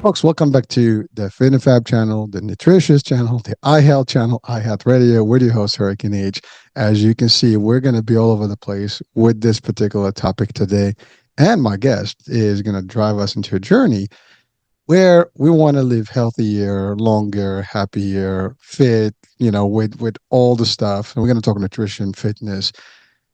Folks, welcome back to the Fit and Fab channel, the Nutritious channel, the iHealth channel, iHealth Radio. With your host, Hurricane H. As you can see, we're going to be all over the place with this particular topic today. And my guest is going to drive us into a journey where we want to live healthier, longer, happier, fit, with all the stuff. And we're going to talk nutrition, fitness,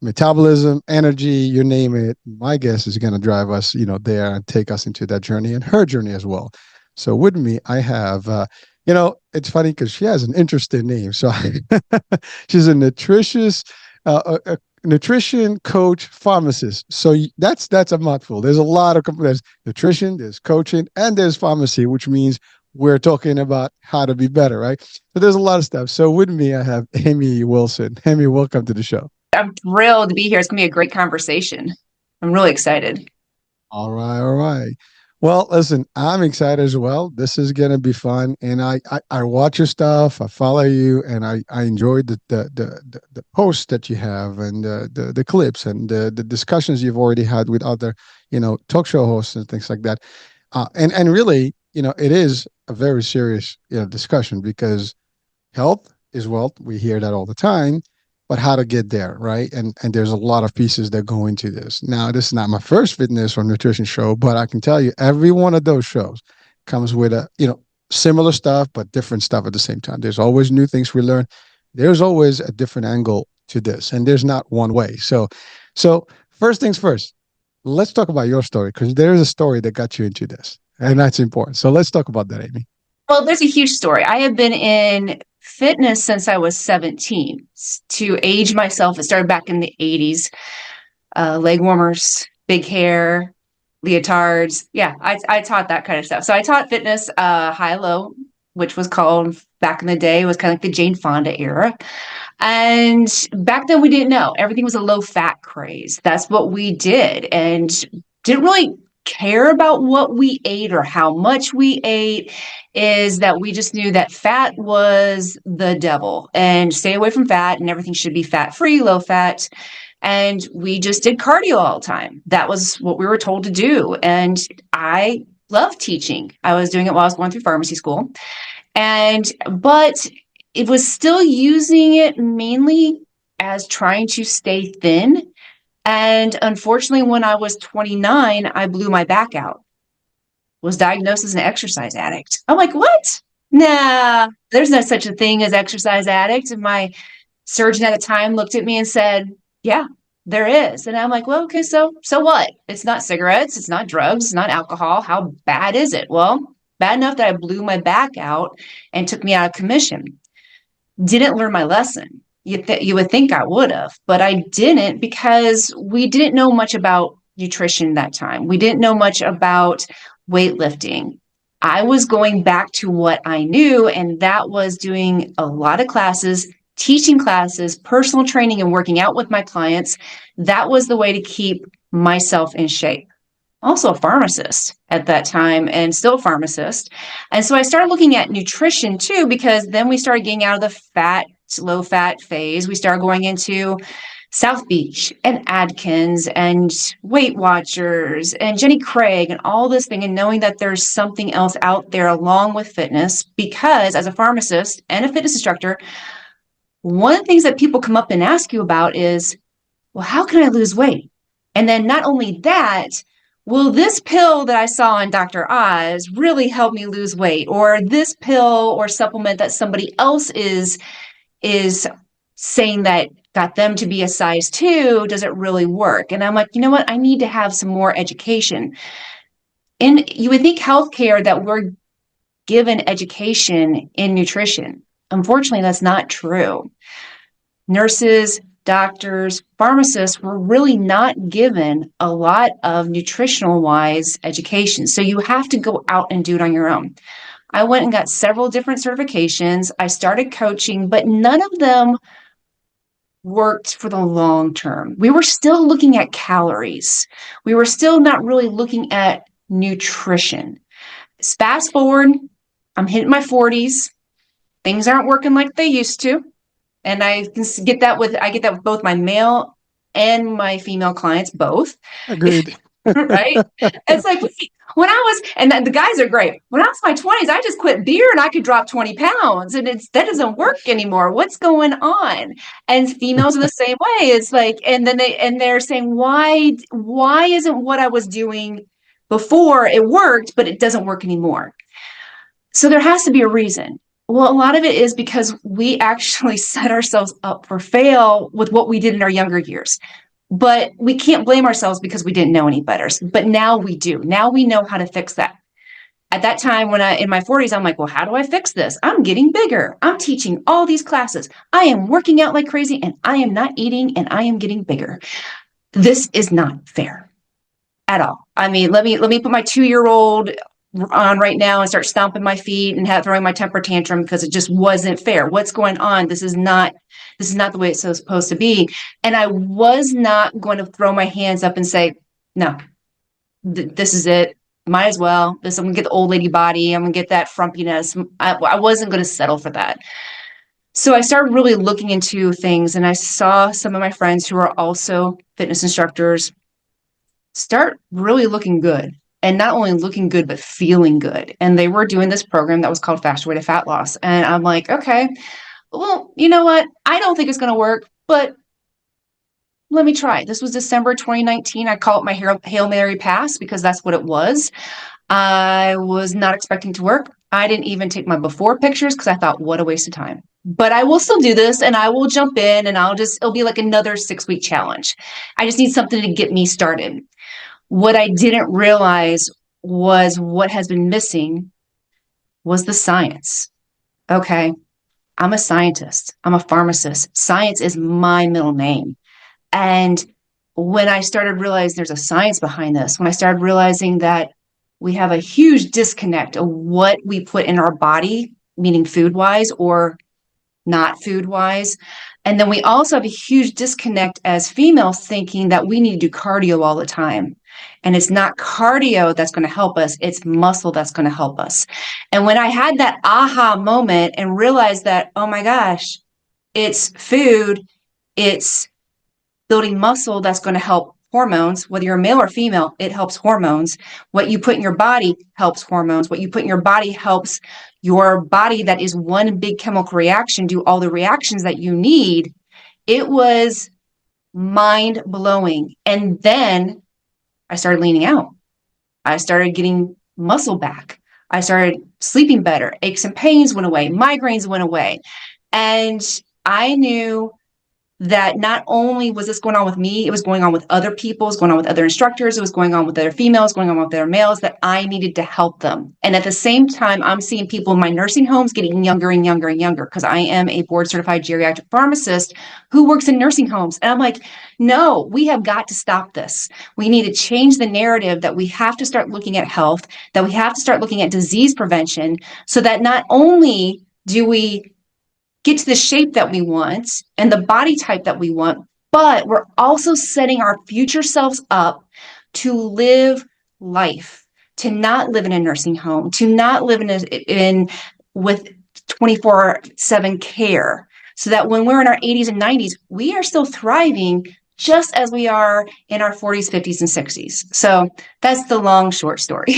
metabolism, energy, you name it. My guess is going to drive us, there and take us into that journey and her journey as well. So with me, I have, it's funny because she has an interesting name. So she's a nutrition coach pharmacist. So that's a mouthful. There's a lot of there's nutrition, there's coaching, and there's pharmacy, which means we're talking about how to be better, right? So there's a lot of stuff. So with me, I have Amy Wilson. Amy, welcome to the show. I'm thrilled to be here. It's going to be a great conversation. I'm really excited. All right, all right. Well, listen, I'm excited as well. This is gonna be fun, and I watch your stuff, I follow you, and I enjoyed the posts that you have, and the clips, and the discussions you've already had with other talk show hosts and things like that. And really, it is a very serious discussion because health is wealth. We hear that all the time, but how to get there, right? And there's a lot of pieces that go into this. Now, this is not my first fitness or nutrition show, but I can tell you every one of those shows comes with a, similar stuff, but different stuff at the same time. There's always new things we learn. There's always a different angle to this, and there's not one way. So first things first, let's talk about your story because there is a story that got you into this, and that's important. So let's talk about that, Amy. Well, there's a huge story. I have been in fitness since I was 17 to age myself. It started back in the 80s. Leg warmers, big hair, leotards. Yeah, I taught that kind of stuff. So I taught fitness high-low, which was called back in the day. It was kind of like the Jane Fonda era. And back then we didn't know. Everything was a low-fat craze. That's what we did and didn't really care about what we ate or how much we ate. Is that we just knew that fat was the devil and stay away from fat and everything should be fat free, low fat. And we just did cardio all the time. That was what we were told to do. And I love teaching. I was doing it while I was going through pharmacy school. But it was still using it mainly as trying to stay thin. And unfortunately, when I was 29, I blew my back out. Was diagnosed as an exercise addict. I'm like, what? Nah, there's no such a thing as exercise addict. And my surgeon at the time looked at me and said, yeah, there is. And I'm like, well, okay, so what? It's not cigarettes. It's not drugs. It's not alcohol. How bad is it? Well, bad enough that I blew my back out and took me out of commission. Didn't learn my lesson. You would think I would have, but I didn't because we didn't know much about nutrition that time. We didn't know much about weightlifting. I was going back to what I knew, and that was doing a lot of classes, teaching classes, personal training, and working out with my clients. That was the way to keep myself in shape. Also a pharmacist at that time and still a pharmacist. And so I started looking at nutrition too, because then we started getting out of the low fat phase. We started going into South Beach and Atkins and Weight Watchers and Jenny Craig and all this thing, and knowing that there's something else out there along with fitness, because as a pharmacist and a fitness instructor, one of the things that people come up and ask you about is, well, how can I lose weight? And then not only that, will this pill that I saw on Dr. Oz really help me lose weight? Or this pill or supplement that somebody else is saying that got them to be a size 2, does it really work? And I'm like, you know what? I need to have some more education. And you would think healthcare that we're given education in nutrition. Unfortunately, that's not true. Nurses, doctors, pharmacists were really not given a lot of nutritional-wise education. So you have to go out and do it on your own. I went and got several different certifications. I started coaching, but none of them worked for the long term. We were still looking at calories. We were still not really looking at nutrition. Fast forward, I'm hitting my 40s. Things aren't working like they used to. And I can get that with both my male and my female clients, both. Agreed. right? It's like when I was, and the guys are great. When I was in my 20s, I just quit beer and I could drop 20 pounds, and that doesn't work anymore. What's going on? And females are the same way. It's like, and then they're saying, why isn't what I was doing before it worked, but it doesn't work anymore? So there has to be a reason. Well, a lot of it is because we actually set ourselves up for fail with what we did in our younger years. But we can't blame ourselves because we didn't know any better. But now we do. Now we know how to fix that. At that time, when in my 40s, I'm like, well, how do I fix this? I'm getting bigger. I'm teaching all these classes. I am working out like crazy, and I am not eating, and I am getting bigger. This is not fair at all. I mean, let me put my 2-year old on right now and start stomping my feet and throwing my temper tantrum because it just wasn't fair. What's going on? This is not the way it's supposed to be. And I was not going to throw my hands up and say, no, this is it. Might as well. I'm gonna get the old lady body. I'm gonna get that frumpiness. I wasn't going to settle for that. So I started really looking into things, and I saw some of my friends who are also fitness instructors start really looking good, and not only looking good but feeling good. And they were doing this program that was called Faster Way to Fat Loss, and I'm like, okay, well, you know what, I don't think it's going to work, but let me try. This was December 2019. I call it my Hail Mary pass because that's what it was. I was not expecting to work. I didn't even take my before pictures because I thought, what a waste of time. But I will still do this, and I will jump in, and it'll be like another 6-week challenge. I just need something to get me started. What I didn't realize was what has been missing was the science. Okay. I'm a scientist. I'm a pharmacist. Science is my middle name. And when I started realizing there's a science behind this, when I started realizing that we have a huge disconnect of what we put in our body, meaning food wise or not food wise. And then we also have a huge disconnect as females thinking that we need to do cardio all the time. And it's not cardio that's going to help us, it's muscle that's going to help us. And when I had that aha moment and realized that, oh my gosh, it's food, it's building muscle that's going to help hormones, whether you're male or female, it helps hormones. What you put in your body helps hormones. What you put in your body helps your body, that is one big chemical reaction, do all the reactions that you need. It was mind blowing. And then I started leaning out. I started getting muscle back. I started sleeping better. Aches and pains went away. Migraines went away. And I knew that not only was this going on with me, it was going on with other people, it was going on with other instructors, it was going on with other females, going on with other males, that I needed to help them. And at the same time, I'm seeing people in my nursing homes getting younger and younger and younger, because I am a board certified geriatric pharmacist who works in nursing homes. And I'm like, no, we have got to stop this. We need to change the narrative that we have to start looking at health, that we have to start looking at disease prevention, so that not only do we get to the shape that we want and the body type that we want, but we're also setting our future selves up to live life, to not live in a nursing home, to not live in with 24/7 care, so that when we're in our 80s and 90s, we are still thriving just as we are in our 40s, 50s, and 60s. So that's the long, short story.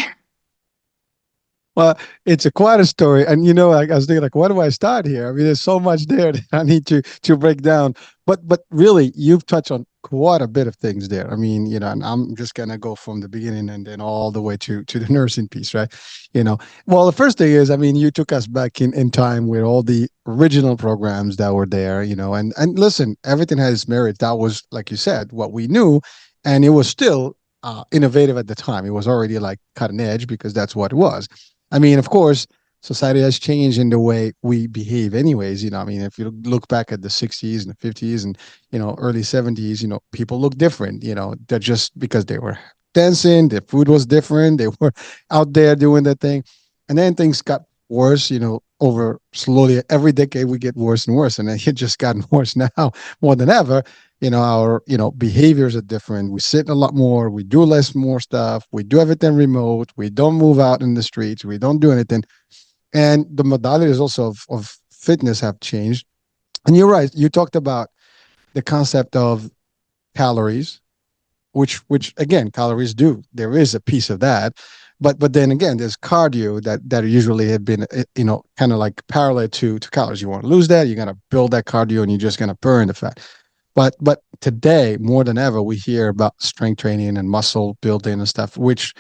Well, it's a quite a story, and like I was thinking, like, where do I start here? I mean, there's so much there that I need to break down. But really, you've touched on quite a bit of things there. I mean, and I'm just gonna go from the beginning and then all the way to the nursing piece, right? Well, the first thing is, I mean, you took us back in time with all the original programs that were there, and listen, everything has its merit. That was, like you said, what we knew, and it was still innovative at the time. It was already like cutting edge because that's what it was. I mean, of course, society has changed in the way we behave anyways. I mean, if you look back at the 60s and the 50s and, early 70s, people look different. They're just because they were dancing, their food was different, they were out there doing their thing. And then things got worse, over slowly. Every decade we get worse and worse. And it just gotten worse now more than ever. Our behaviors are different. We sit a lot more, we do more stuff, we do everything remote, we don't move out in the streets, we don't do anything. And the modalities also of fitness have changed. And you're right, you talked about the concept of calories, which again, calories do. There is a piece of that, but then again, there's cardio that usually have been kind of like parallel to calories. You want to lose that, you're gonna build that cardio, and you're just gonna burn the fat. But today, more than ever, we hear about strength training and muscle building and stuff, which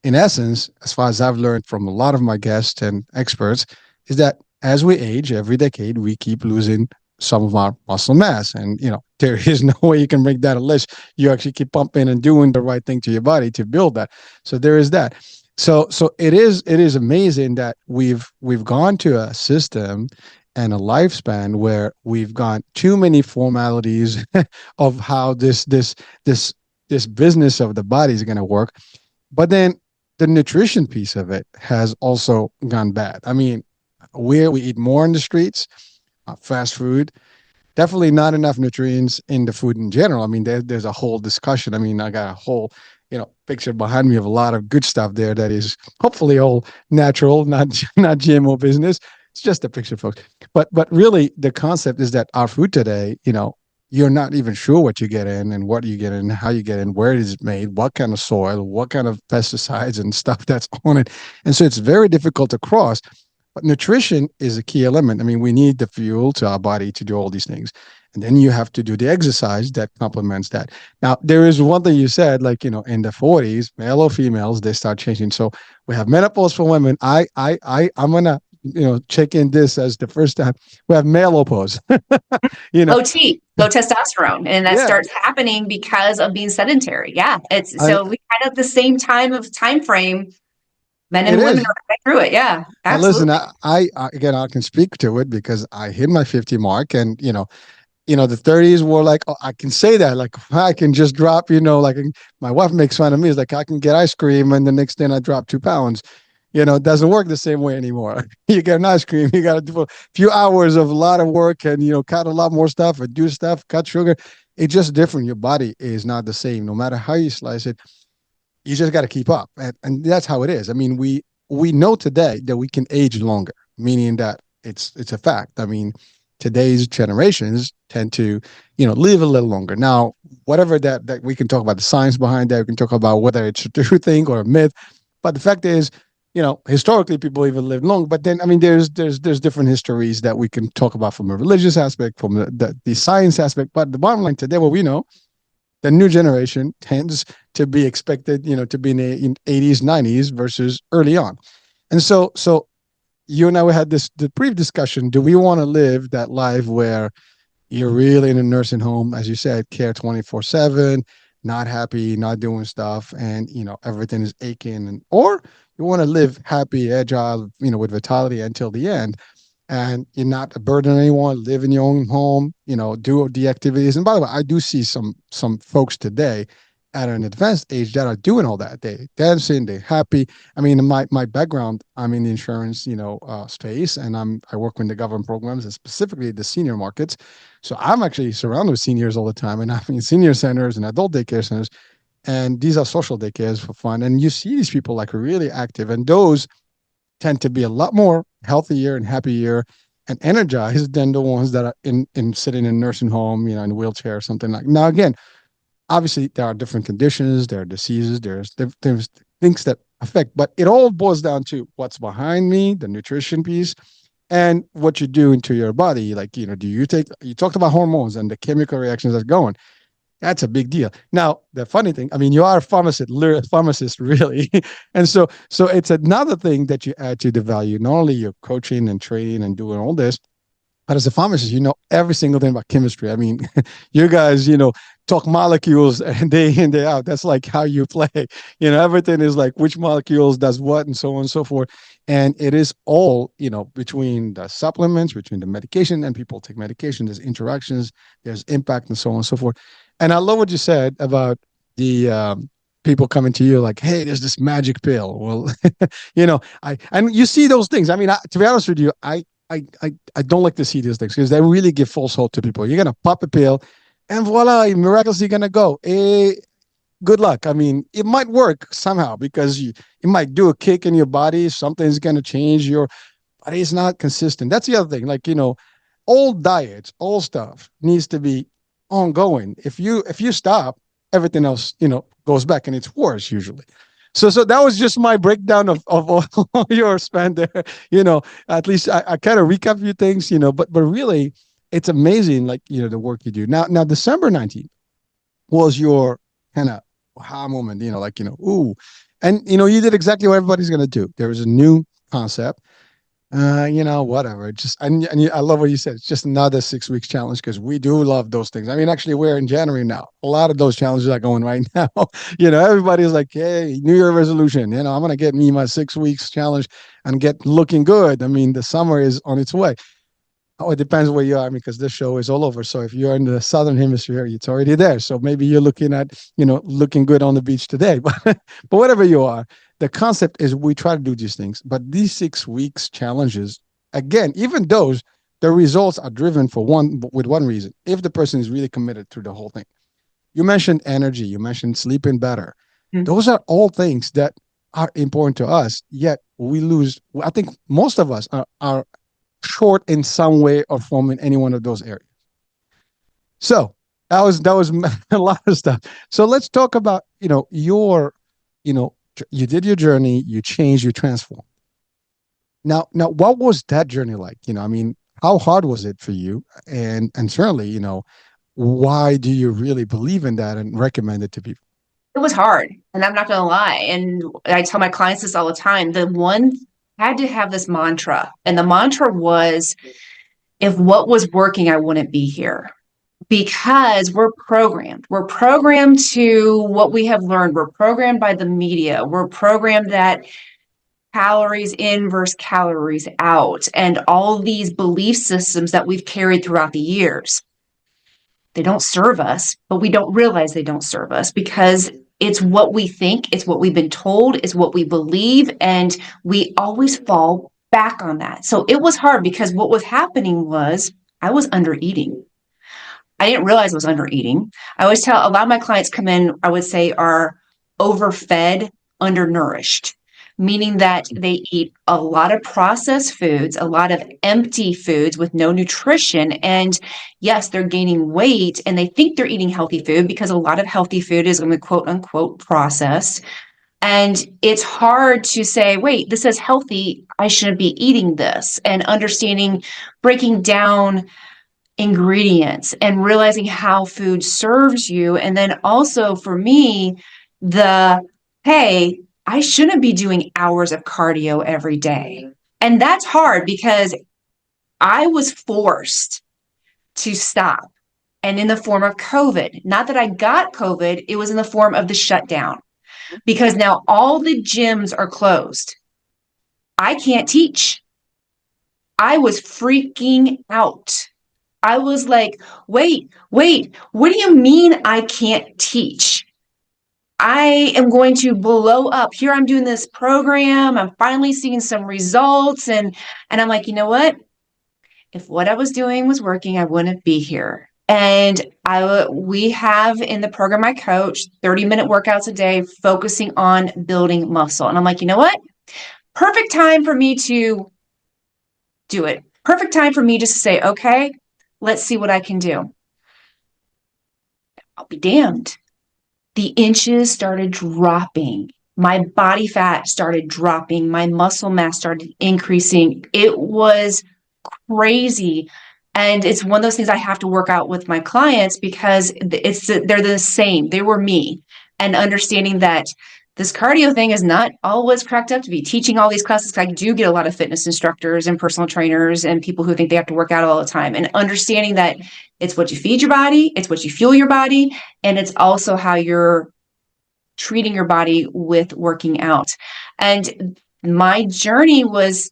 in essence, as far as I've learned from a lot of my guests and experts, is that as we age, every decade, we keep losing some of our muscle mass. And, there is no way you can make that a list. You actually keep pumping and doing the right thing to your body to build that. So there is that. So it is amazing that we've gone to a system and a lifespan where we've gone too many formalities of how this business of the body is going to work. But then the nutrition piece of it has also gone bad. I mean, we eat more in the streets, fast food, definitely not enough nutrients in the food in general. I mean, there's a whole discussion. I mean, I got a whole, picture behind me of a lot of good stuff there that is hopefully all natural, not not GMO business. It's just a picture, folks. But really, the concept is that our food today, you're not even sure what you get in and what you get in, how you get in, where it is made, what kind of soil, what kind of pesticides and stuff that's on it. And so it's very difficult to cross. But nutrition is a key element. I mean, we need the fuel to our body to do all these things. And then you have to do the exercise that complements that. Now, there is one thing you said, like, in the 40s, male or females, they start changing. So we have menopause for women. I'm gonna, check in this as the first time. We have male opose. you know, low testosterone, and that yeah, starts happening because of being sedentary. Yeah, it's I, so we kind of the same time frame. Men it and women is. are going through it. Yeah, And listen, absolutely. again, I can speak to it because I hit my 50 mark, and the 30s were like, oh, I can say that, like, I can just drop, like, my wife makes fun of me. It's like, I can get ice cream and the next day I drop 2 pounds. It doesn't work the same way anymore. You get an ice cream, you got to do a few hours of a lot of work and, cut a lot more stuff and do stuff, cut sugar. It's just different. Your body is not the same. No matter how you slice it, you just got to keep up. And that's how it is. I mean, we know today that we can age longer, meaning that it's a fact. I mean, today's generations tend to, live a little longer. Now, whatever that we can talk about the science behind that, we can talk about whether it's a true thing or a myth. But the fact is, historically people even lived long. But then, I mean, there's different histories that we can talk about from a religious aspect, from the science aspect. But the bottom line today, what we know, the new generation tends to be expected, to be in the 80s, 90s versus early on. And so you and I we had the brief discussion. Do we want to live that life where you're really in a nursing home, as you said, care 24/7, not happy, not doing stuff, and everything is aching, or you want to live happy, agile, with vitality until the end, and you're not a burden on anyone, live in your own home, do the activities. And by the way, I do see some folks today at an advanced age that are doing all that. They dancing, they're happy. I mean, my background, I'm in the insurance, space, and I work with the government programs and specifically the senior markets. So I'm actually surrounded with seniors all the time, and I'm in senior centers and adult daycare centers, and these are social daycares for fun. And you see these people like really active, and those tend to be a lot more healthier and happier and energized than the ones that are in sitting in nursing home, in a wheelchair or something like. Now, again, obviously there are different conditions, there are diseases, there's things that affect, but it all boils down to what's behind me, the nutrition piece, and what you do into your body. Like, do you talked about hormones and the chemical reactions that's going. That's a big deal. Now, the funny thing, I mean, you are a pharmacist, really, and so it's another thing that you add to the value. Not only your coaching and training and doing all this, but as a pharmacist, you know every single thing about chemistry. I mean, you guys, talk molecules and day in, day out. That's like how you play. Everything is like which molecules does what and so on and so forth. And it is all, between the supplements, between the medication, and people take medication, there's interactions, there's impact, and so on and so forth. And I love what you said about the people coming to you like, hey, there's this magic pill. Well, and you see those things. I mean, to be honest with you, I don't like to see these things because they really give false hope to people. You're gonna pop a pill, and voila, miraculously gonna go. Good luck. I mean, it might work somehow because it might do a kick in your body. Something's gonna change your, but it's not consistent. That's the other thing. Like all diets, all stuff needs to be ongoing. If you stop, everything else, goes back and it's worse usually. So that was just my breakdown of all your spend there. At least I kind of recap a few things, but really it's amazing, like, the work you do. Now December 19th was your kind of aha moment, like, ooh. And you did exactly what everybody's gonna do. There was a new concept. Whatever. I love what you said. It's just another 6 weeks challenge because we do love those things. I mean, actually, we're in January now. A lot of those challenges are going right now. Everybody's like, hey, New Year resolution. I'm gonna get me my 6 weeks challenge and get looking good. I mean, the summer is on its way. Oh, it depends where you are because this show is all over. So if you're in the southern hemisphere, it's already there. So maybe you're looking at, looking good on the beach today. But whatever you are, the concept is we try to do these things. But these 6 weeks challenges, again, even those, the results are driven with one reason. If the person is really committed to the whole thing. You mentioned energy, you mentioned sleeping better. Mm. Those are all things that are important to us, yet we lose. I think most of us are short in some way or form in any one of those areas. So that was a lot of stuff. So let's talk about you did your journey, you changed, you transformed. Now, what was that journey like? I mean, how hard was it for you? And certainly, why do you really believe in that and recommend it to people? It was hard, and I'm not going to lie. And I tell my clients this all the time. The one had to have this mantra, and the mantra was, if what was working, I wouldn't be here. Because we're programmed. We're programmed to what we have learned. We're programmed by the media. We're programmed that calories in versus calories out, and all these belief systems that we've carried throughout the years. They don't serve us, but we don't realize they don't serve us because it's what we think, it's what we've been told, it's what we believe, and we always fall back on that. So it was hard because what was happening was I was under eating. I didn't realize I was under eating. I always tell a lot of my clients come in, I would say, are overfed, undernourished, meaning that they eat a lot of processed foods, a lot of empty foods with no nutrition. And yes, they're gaining weight and they think they're eating healthy food because a lot of healthy food is going to quote unquote processed. And it's hard to say, wait, this is healthy. I shouldn't be eating this. And understanding, breaking down ingredients and realizing how food serves you. And then also for me, hey, I shouldn't be doing hours of cardio every day. And that's hard because I was forced to stop. And in the form of COVID, not that I got COVID, it was in the form of the shutdown because now all the gyms are closed. I can't teach. I was freaking out. I was like, wait, what do you mean I can't teach? I am going to blow up. Here I'm doing this program. I'm finally seeing some results. And I'm like, you know what? If what I was doing was working, I wouldn't be here. And we have in the program I coach 30-minute workouts a day focusing on building muscle. And I'm like, you know what? Perfect time for me to do it. Perfect time for me just to say, okay, let's see what I can do. I'll be damned. The inches started dropping. My body fat started dropping. My muscle mass started increasing. It was crazy. And it's one of those things I have to work out with my clients because they're the same. They were me. And understanding that this cardio thing is not all what's cracked up to be. Teaching all these classes, I do get a lot of fitness instructors and personal trainers and people who think they have to work out all the time. And understanding that it's what you feed your body, it's what you fuel your body, and it's also how you're treating your body with working out. And my journey was,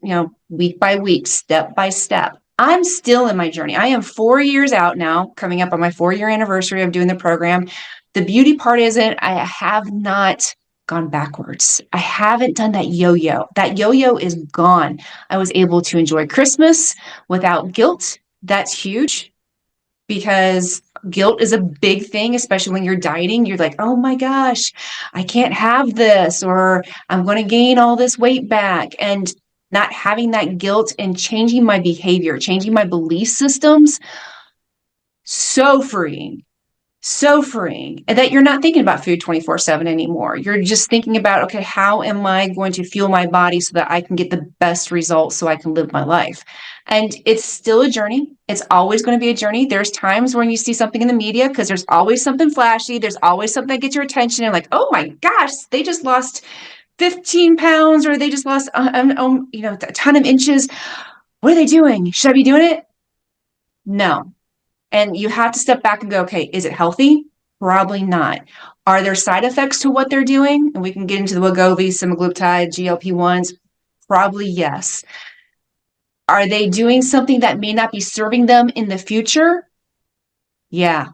week by week, step by step. I'm still in my journey. I am 4 years out now, coming up on my 4-year anniversary of doing the program. The beauty part isn't, I have not gone backwards. I haven't done that yo-yo. That yo-yo is gone. I was able to enjoy Christmas without guilt. That's huge because guilt is a big thing, especially when you're dieting. You're like, oh my gosh, I can't have this, or I'm going to gain all this weight back. And not having that guilt and changing my behavior, changing my belief systems, so freeing. So freeing, and that you're not thinking about food 24/7 anymore. You're just thinking about, okay, how am I going to fuel my body so that I can get the best results so I can live my life? And it's still a journey. It's always going to be a journey. There's times when you see something in the media because there's always something flashy. There's always something that gets your attention and like, oh my gosh, they just lost 15 pounds or they just lost, a ton of inches. What are they doing? Should I be doing it? No. And you have to step back and go, okay, is it healthy? Probably not. Are there side effects to what they're doing? And we can get into the Wegovy, semaglutide, GLP-1s. Probably yes. Are they doing something that may not be serving them in the future? Yeah.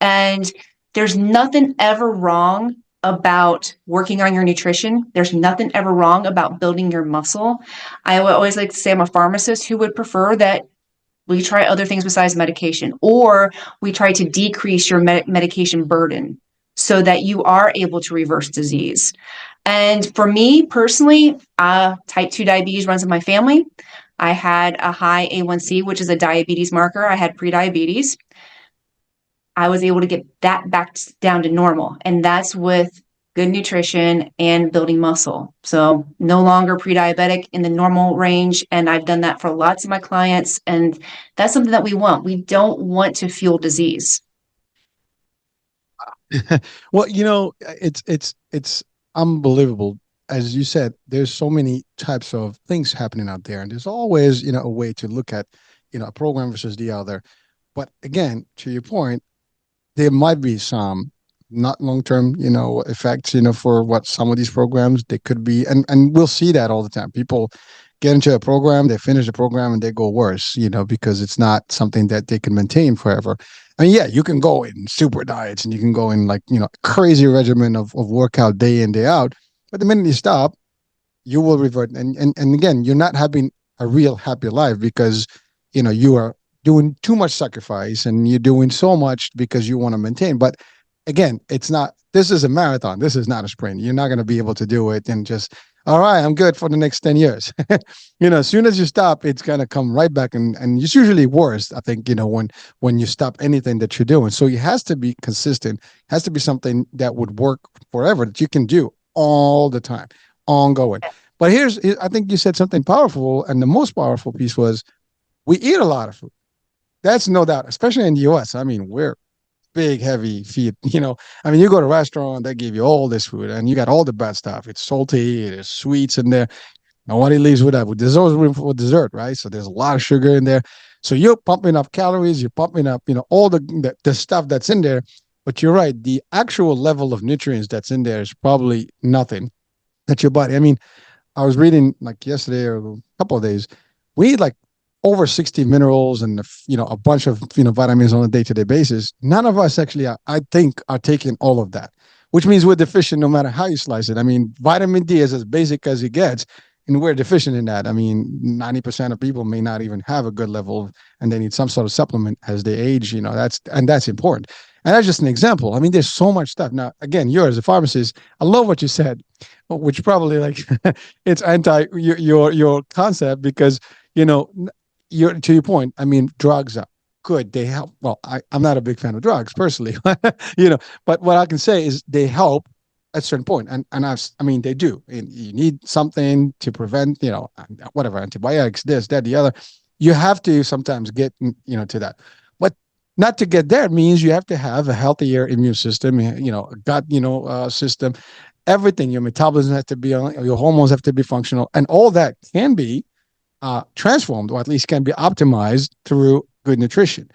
And there's nothing ever wrong about working on your nutrition. There's nothing ever wrong about building your muscle. I always like to say I'm a pharmacist who would prefer that we try other things besides medication, or we try to decrease your medication burden so that you are able to reverse disease. And for me personally, type 2 diabetes runs in my family. I had a high A1C, which is a diabetes marker. I had prediabetes. I was able to get that back down to normal. And that's with good nutrition and building muscle. So no longer pre-diabetic in the normal range. And I've done that for lots of my clients. And that's something that we want. We don't want to fuel disease. Well, it's unbelievable. As you said, there's so many types of things happening out there, and there's always, a way to look at, a program versus the other. But again, to your point, there might be some not long-term, effects, for what some of these programs they could be, and we'll see that all the time. People get into a program, they finish the program, and they go worse, because it's not something that they can maintain forever. I mean, yeah, you can go in super diets and you can go in like, crazy regimen of workout day in, day out. But the minute you stop, you will revert. And again, you're not having a real happy life because, you are doing too much sacrifice and you're doing so much because you want to maintain. But again, it's not, this is a marathon. This is not a sprint. You're not going to be able to do it and just, all right, I'm good for the next 10 years. As soon as you stop, it's going to come right back. And it's usually worse, I think, when you stop anything that you're doing. So it has to be consistent, it has to be something that would work forever, that you can do all the time, ongoing. But I think you said something powerful. And the most powerful piece was we eat a lot of food. That's no doubt, especially in the US. I mean, we're big, heavy feed. I mean, you go to a restaurant, they give you all this food and you got all the bad stuff. It's salty, there's sweets in there. Nobody leaves with that. There's always room for dessert, right? So there's a lot of sugar in there. So you're pumping up calories, you're pumping up, all the stuff that's in there. But you're right, the actual level of nutrients that's in there is probably nothing that your body. I mean, I was reading like yesterday or a couple of days, we eat like over 60 minerals and a bunch of vitamins on a day-to-day basis. None of us actually, I think, are taking all of that, which means we're deficient no matter how you slice it. I mean, vitamin D is as basic as it gets, and we're deficient in that. I mean, 90% of people may not even have a good level, and they need some sort of supplement as they age. That's important. And that's just an example. I mean, there's so much stuff. Now, again, you're as a pharmacist, I love what you said, which probably like it's anti your concept because you're to your point. I mean, drugs are good. They help. Well, I'm not a big fan of drugs personally, but what I can say is they help at a certain point, and I mean, they do. And you need something to prevent, whatever antibiotics, this, that, the other. You have to sometimes get, to that, but not to get there means you have to have a healthier immune system, a gut, system. Everything, your metabolism has to be on, your hormones have to be functional, and all that can be transformed, or at least can be optimized through good nutrition.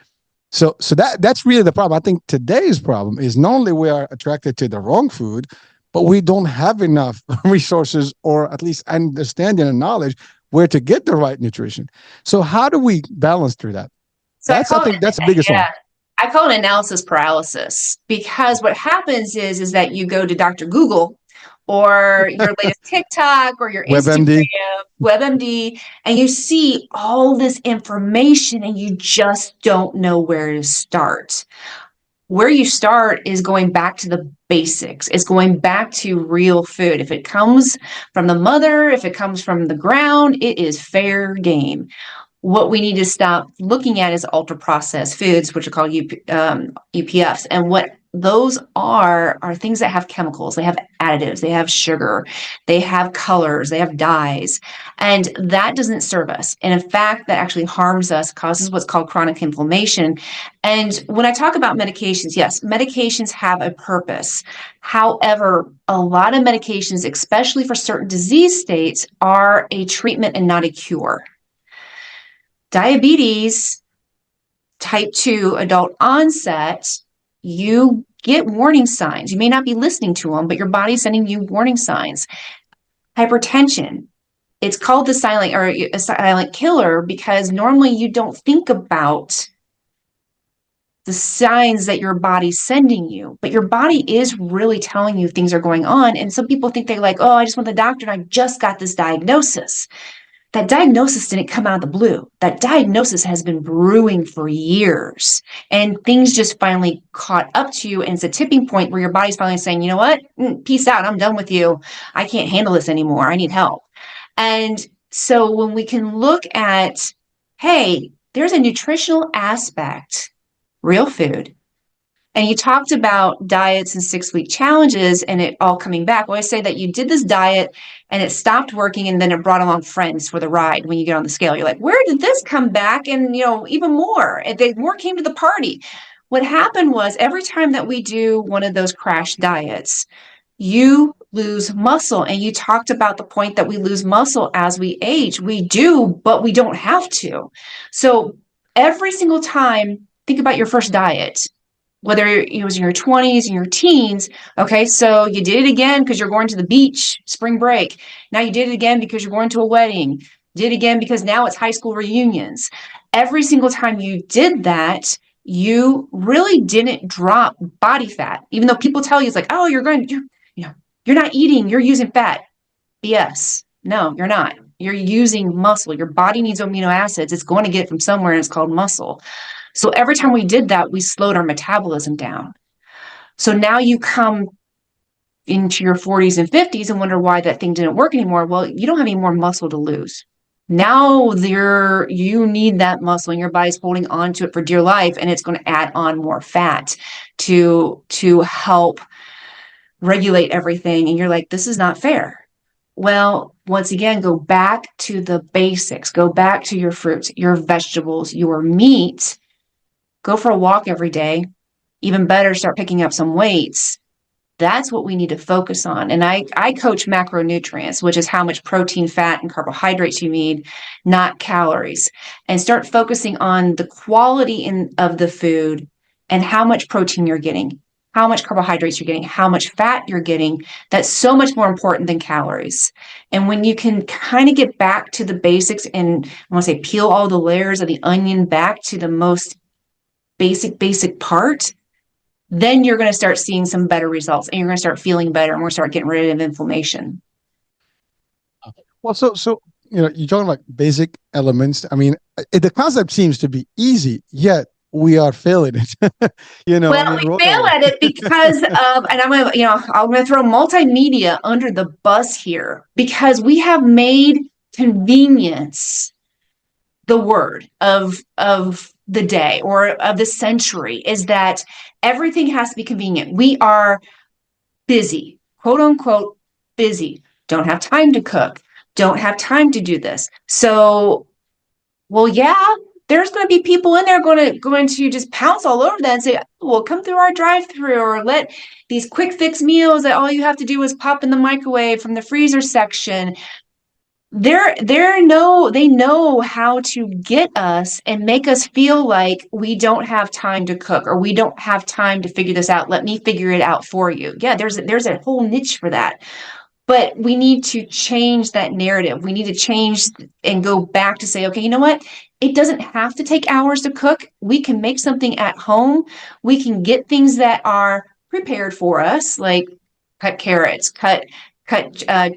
So that's really the problem. I think today's problem is not only we are attracted to the wrong food, but we don't have enough resources or at least understanding and knowledge where to get the right nutrition. So how do we balance through that? So I think that's the biggest one. I call it analysis paralysis because what happens is that you go to Dr. Google or your latest TikTok or your WebMD. Instagram, WebMD, and you see all this information and you just don't know where to start. Where you start is going back to the basics. It's going back to real food. If it comes from the mother, if it comes from the ground, it is fair game. what we need to stop looking at is ultra processed foods, which are called UPFs. And what those are things that have chemicals, they have additives, they have sugar, they have colors, they have dyes, and that doesn't serve us. And in fact, that actually harms us, causes what's called chronic inflammation. And when I talk about medications, yes, medications have a purpose. However, a lot of medications, especially for certain disease states, are a treatment and not a cure. Diabetes, type 2 adult onset, you get warning signs. You may not be listening to them, but your body's sending you warning signs. Hypertension, it's called the silent or a silent killer because normally you don't think about the signs that your body's sending you, but your body is really telling you things are going on. And some people think they're like, oh, I just went to the doctor and I just got this diagnosis. That diagnosis didn't come out of the blue. That diagnosis has been brewing for years, and things just finally caught up to you. And it's a tipping point where your body's finally saying, you know what? Peace out. I'm done with you. I can't handle this anymore. I need help. And so when we can look at, hey, there's a nutritional aspect, real food. And you talked about diets and 6-week challenges and it all coming back. Well, I say that you did this diet and it stopped working and then it brought along friends for the ride when you get on the scale. You're like, where did this come back? And, even more. And more came to the party. What happened was every time that we do one of those crash diets, you lose muscle. And you talked about the point that we lose muscle as we age. We do, but we don't have to. So every single time, think about your first diet, whether it was in your 20s and your teens. Okay, so you did it again because you're going to the beach, spring break. Now you did it again because you're going to a wedding. Did it again because now it's high school reunions. Every single time you did that, you really didn't drop body fat. Even though people tell you it's like, oh, you're not eating, you're using fat. BS. No, you're not. You're using muscle. Your body needs amino acids. It's going to get it from somewhere, and it's called muscle. So every time we did that, we slowed our metabolism down. So now you come into your 40s and 50s and wonder why that thing didn't work anymore. Well, you don't have any more muscle to lose. Now you need that muscle and your body's holding on to it for dear life, and it's going to add on more fat to help regulate everything. And you're like, this is not fair. Well, once again, go back to the basics. Go back to your fruits, your vegetables, your meat. Go for a walk every day. Even better, start picking up some weights. That's what we need to focus on. And I coach macronutrients, which is how much protein, fat, and carbohydrates you need, not calories. And start focusing on the quality of the food and how much protein you're getting, how much carbohydrates you're getting, how much fat you're getting. That's so much more important than calories. And when you can kind of get back to the basics and I want to say peel all the layers of the onion back to the most basic part, then you're going to start seeing some better results and you're going to start feeling better and we're going to start getting rid of inflammation. Well, so you're talking about basic elements. I mean, the concept seems to be easy, yet we are failing it. Well, we fail at it because of, and I'm going to throw multimedia under the bus here because we have made convenience the word of the day or of the century. Is that everything has to be convenient. We are busy, quote unquote, busy. Don't have time to cook. Don't have time to do this. So, well, yeah, there's going to be people in there going to just pounce all over that and say, well, come through our drive-through or let these quick fix meals that all you have to do is pop in the microwave from the freezer section. They know how to get us and make us feel like we don't have time to cook or we don't have time to figure this out. Let me figure it out for you. Yeah, there's a whole niche for that. But we need to change that narrative. We need to change and go back to say, okay, you know what? It doesn't have to take hours to cook. We can make something at home. We can get things that are prepared for us, like cut carrots, cut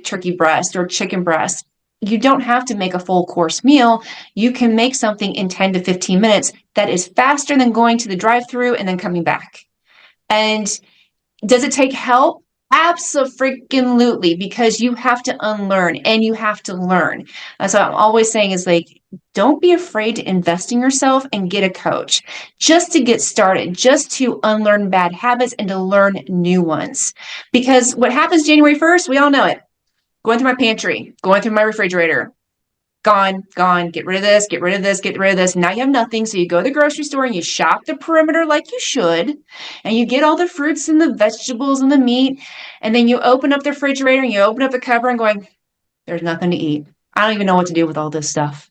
turkey breast or chicken breast. You don't have to make a full course meal. You can make something in 10 to 15 minutes that is faster than going to the drive-through and then coming back. And does it take help? Absolutely, because you have to unlearn and you have to learn. So I'm always saying is like, don't be afraid to invest in yourself and get a coach just to get started, just to unlearn bad habits and to learn new ones. Because what happens January 1st, we all know it. Going through my pantry, going through my refrigerator, gone, gone, get rid of this, get rid of this, get rid of this. Now you have nothing. So you go to the grocery store and you shop the perimeter like you should, and you get all the fruits and the vegetables and the meat. And then you open up the refrigerator and you open up the cover and going, there's nothing to eat. I don't even know what to do with all this stuff.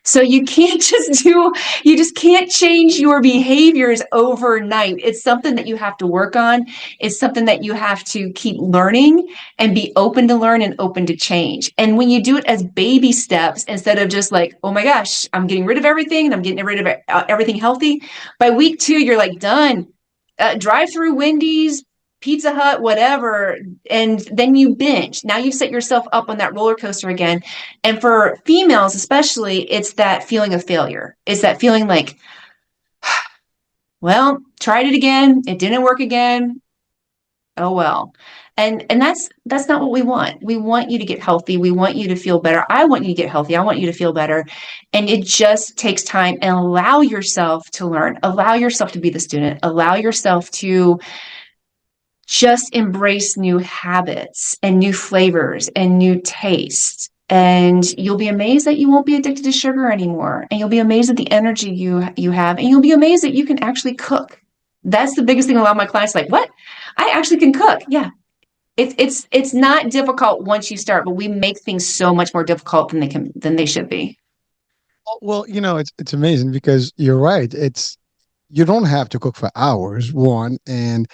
So you can't just do, you just can't change your behaviors overnight. It's something that you have to work on. It's something that you have to keep learning and be open to learn and open to change. And when you do it as baby steps, instead of just like, oh my gosh, I'm getting rid of everything and I'm getting rid of everything healthy. By week 2, you're like, done. Drive through Wendy's, Pizza Hut, whatever, and then you binge. Now you've set yourself up on that roller coaster again. And for females, especially, it's that feeling of failure. It's that feeling like, well, tried it again, it didn't work again. Oh well. And that's not what we want. We want you to get healthy. We want you to feel better. I want you to get healthy. I want you to feel better. And it just takes time, and allow yourself to learn. Allow yourself to be the student. Allow yourself to just embrace new habits and new flavors and new tastes. And you'll be amazed that you won't be addicted to sugar anymore. And you'll be amazed at the energy you have. And you'll be amazed that you can actually cook. That's the biggest thing. A lot of my clients are like, what? I actually can cook. Yeah. It's not difficult once you start, but we make things so much more difficult than they should be. Well, it's amazing because you're right. You don't have to cook for hours, one, and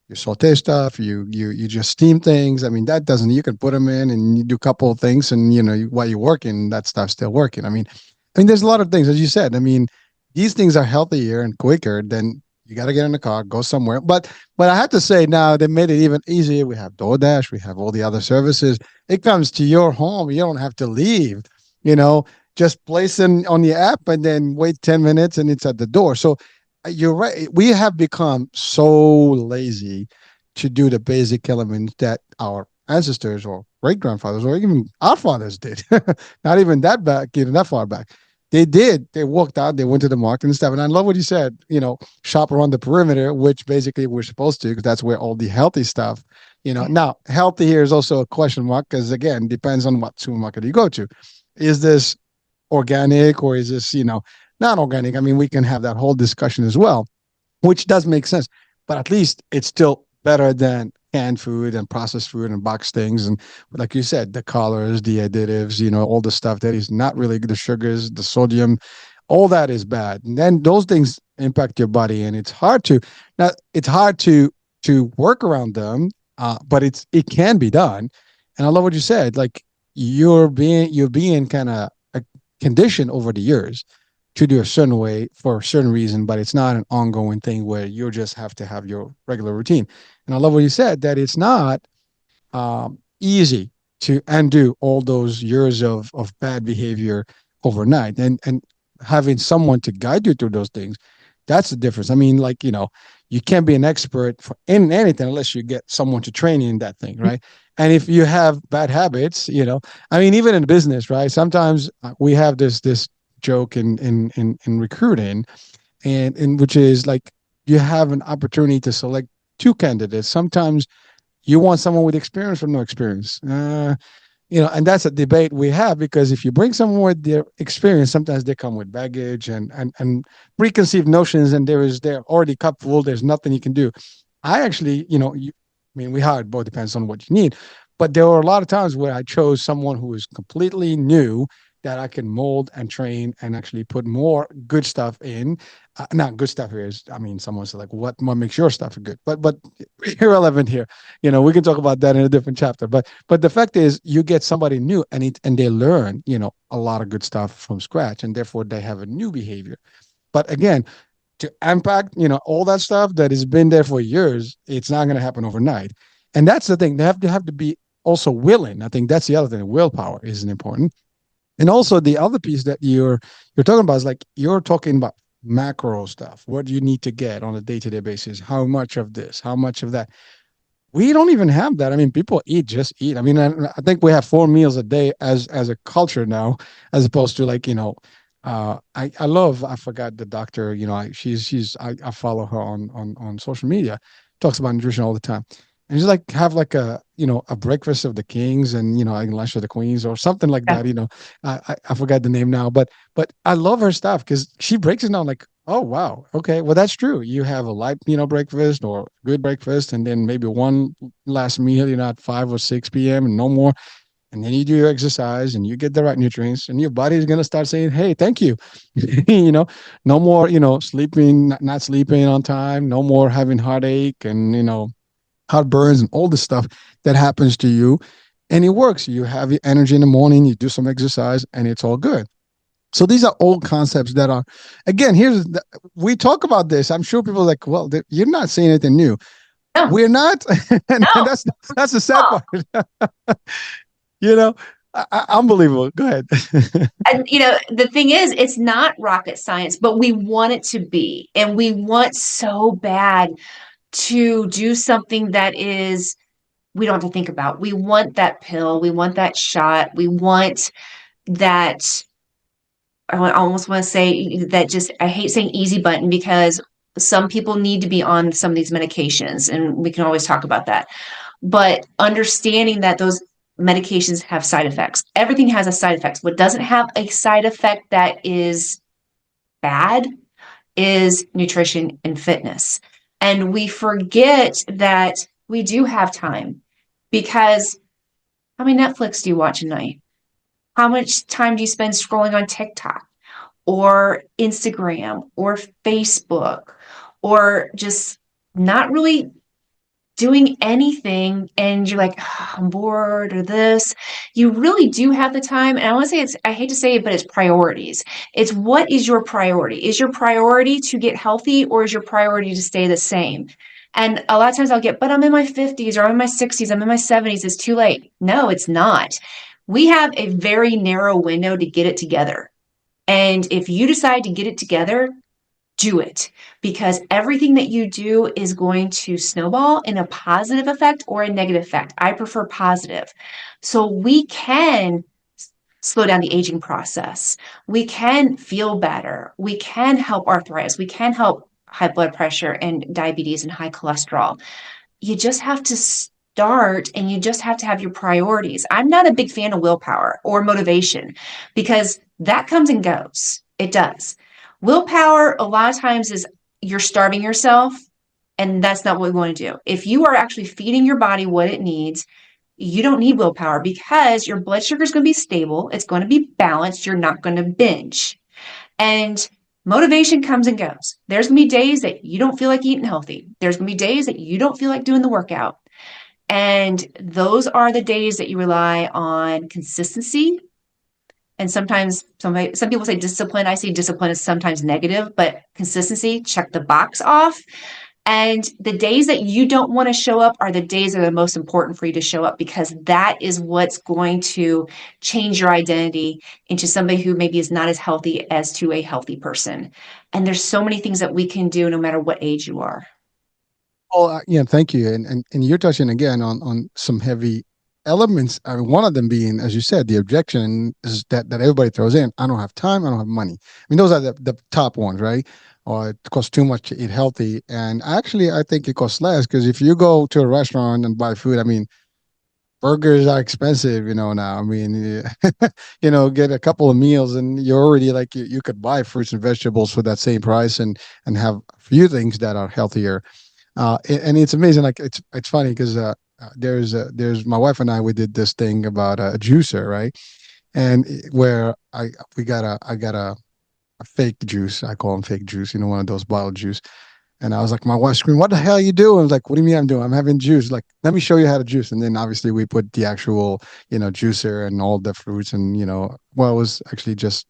you saute stuff, you just steam things. I mean, that doesn't, you can put them in and you do a couple of things, and while you're working, that stuff's still working. I mean, there's a lot of things, as you said. I mean, these things are healthier and quicker than you got to get in the car, go somewhere. But I have to say now they made it even easier. We have DoorDash, we have all the other services. It comes to your home. You don't have to leave. You know, just place it on the app and then wait 10 minutes and it's at the door. So you're right. We have become so lazy to do the basic elements that our ancestors or great grandfathers or even our fathers did. Not even that back, that far back. They did. They walked out. They went to the market and stuff. And I love what you said. Shop around the perimeter, which basically we're supposed to, because that's where all the healthy stuff. Now healthy here is also a question mark because again, depends on what supermarket you go to. Is this organic or is this not organic? I mean, we can have that whole discussion as well, which does make sense. But at least it's still better than canned food and processed food and boxed things. And like you said, the colors, the additives, all the stuff that is not really the sugars, the sodium, all that is bad. And then those things impact your body, and it's hard to work around them, but it can be done. And I love what you said. Like you're being kind of conditioned over the years to do a certain way for a certain reason, but it's not an ongoing thing where you just have to have your regular routine. And I love what you said, that it's not easy to undo all those years of bad behavior overnight. And having someone to guide you through those things, that's the difference. I mean, like, you can't be an expert in anything unless you get someone to train you in that thing, right? And if you have bad habits, I mean, even in business, right? Sometimes we have this joke in recruiting, and in which is like you have an opportunity to select two candidates. Sometimes you want someone with experience or no experience. And that's a debate we have, because if you bring someone with their experience, sometimes they come with baggage and preconceived notions, and they're already cup full. There's nothing you can do. I actually, I mean, we hired both, depends on what you need. But there were a lot of times where I chose someone who was completely new that I can mold and train and actually put more good stuff in. Not good stuff here is, I mean, someone's like, what makes your stuff good? But irrelevant here. We can talk about that in a different chapter. But the fact is, you get somebody new and they learn, a lot of good stuff from scratch, and therefore they have a new behavior. But again, to unpack, all that stuff that has been there for years, it's not going to happen overnight. And that's the thing. They have to be also willing. I think that's the other thing. Willpower is important. And also the other piece that you're talking about is like you're talking about macro stuff. What do you need to get on a day-to-day basis? How much of this? How much of that? we don't even have that. I mean, people eat, just eat. I mean, I think we have 4 meals a day as a culture now, as opposed to like, I love, I forgot the doctor, I follow her on social media, talks about nutrition all the time. And she's like, have like a breakfast of the kings and, like lunch of the queens or something like Yeah. that. I forgot the name now, but I love her stuff because she breaks it down like, oh wow, okay, well that's true. You have a light, breakfast or good breakfast, and then maybe one last meal, at 5 or 6 p.m. and no more. And then you do your exercise and you get the right nutrients, and your body is gonna start saying, "Hey, thank you." you know, no more, sleeping, not sleeping on time, no more having heartache and heartburns and all the stuff that happens to you. And it works. You have your energy in the morning, you do some exercise, and it's all good. So these are old concepts that are, again, we talk about this. I'm sure people are like, well, you're not saying anything new. No, We're not, and no. that's the sad Oh. part. you know, Unbelievable. Go ahead. And the thing is, it's not rocket science, but we want it to be. And we want so bad to do something that is we don't have to think about. We want that pill, we want that shot, we want that. I almost want to say that, just I hate saying easy button, because some people need to be on some of these medications, and we can always talk about that. But understanding that those medications have side effects. Everything has a side effect. What doesn't have a side effect that is bad is nutrition and fitness. And we forget that we do have time, because how many Netflix do you watch a night? How much time do you spend scrolling on TikTok or Instagram or Facebook, or just not really doing anything, and you're like, "Oh, I'm bored," or this. You really do have the time. And I want to say, I hate to say it, but it's priorities. It's, what is your priority? Is your priority to get healthy, or is your priority to stay the same? And a lot of times I'll get, but I'm in my 50s or I'm in my 60s, I'm in my 70s, it's too late. No, it's not. We have a very narrow window to get it together. And if you decide to get it together, do it, because everything that you do is going to snowball in a positive effect or a negative effect. I prefer positive. So we can slow down the aging process. We can feel better. We can help arthritis. We can help high blood pressure and diabetes and high cholesterol. You just have to start, and you just have to have your priorities. I'm not a big fan of willpower or motivation, because that comes and goes. It does. Willpower, a lot of times, is you're starving yourself, and that's not what we want to do. If you are actually feeding your body what it needs, you don't need willpower, because your blood sugar is going to be stable. It's going to be balanced. You're not going to binge. And motivation comes and goes. There's going to be days that you don't feel like eating healthy. There's going to be days that you don't feel like doing the workout. And those are the days that you rely on consistency. And sometimes some people say discipline. I say discipline is sometimes negative, but consistency, check the box off. And the days that you don't want to show up are the days that are the most important for you to show up, because that is what's going to change your identity into somebody who maybe is not as healthy as to a healthy person. And there's so many things that we can do no matter what age you are. Oh, yeah, thank you. And you're touching again on some heavy elements. I mean, one of them being, as you said, the objection is that everybody throws in. I don't have time. I don't have money. I mean, those are the top ones, right? Or it costs too much to eat healthy. And actually, I think it costs less, because if you go to a restaurant and buy food, I mean, burgers are expensive, now. I mean, get a couple of meals and you're already like, you could buy fruits and vegetables for that same price and have a few things that are healthier. And it's amazing. Like it's funny because there's my wife and we did this thing about a juicer, right? And where I got a fake juice. I call them fake juice. One of those bottled juice. And I was like, my wife screamed, "What the hell are you doing?" I was like, "What do you mean I'm doing? I'm having juice." Like, let me show you how to juice. And then obviously we put the actual, juicer and all the fruits and, well, it was actually just,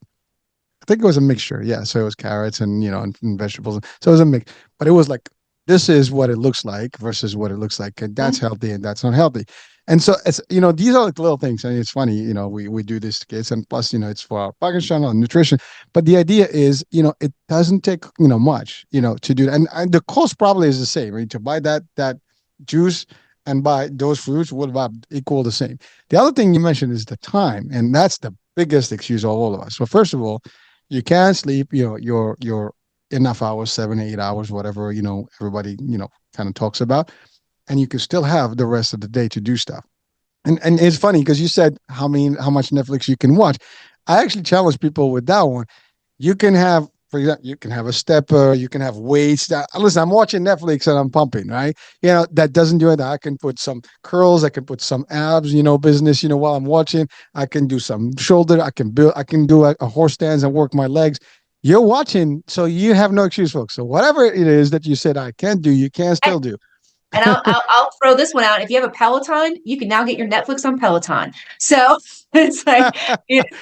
I think it was a mixture. Yeah. So it was carrots and, and vegetables. So it was a mix, but it was like, this is what it looks like versus what it looks like. And that's healthy and that's not healthy. And so it's, these are like little things. And it's funny, we do this to kids, and plus, it's for our Parkinson's channel and nutrition. But the idea is, it doesn't take, much, to do that. And the cost probably is the same. I mean, to buy that juice and buy those fruits would about equal the same. The other thing you mentioned is the time, and that's the biggest excuse of all of us. So first of all, you can't sleep, your enough hours, 7, 8 hours, whatever, everybody, kind of talks about, and you can still have the rest of the day to do stuff. And it's funny because you said how much Netflix you can watch. I actually challenge people with that one. You can have, for example, you can have a stepper, you can have weights. Listen, I'm watching Netflix and I'm pumping, right? That doesn't do it. I can put some curls, I can put some abs, business, while I'm watching. I can do some shoulder, I can do a horse stance and work my legs. You're watching, so you have no excuse, folks. So whatever it is that you said I can't do, you can still do. And I'll throw this one out. If you have a Peloton, you can now get your Netflix on Peloton. So it's like, you know,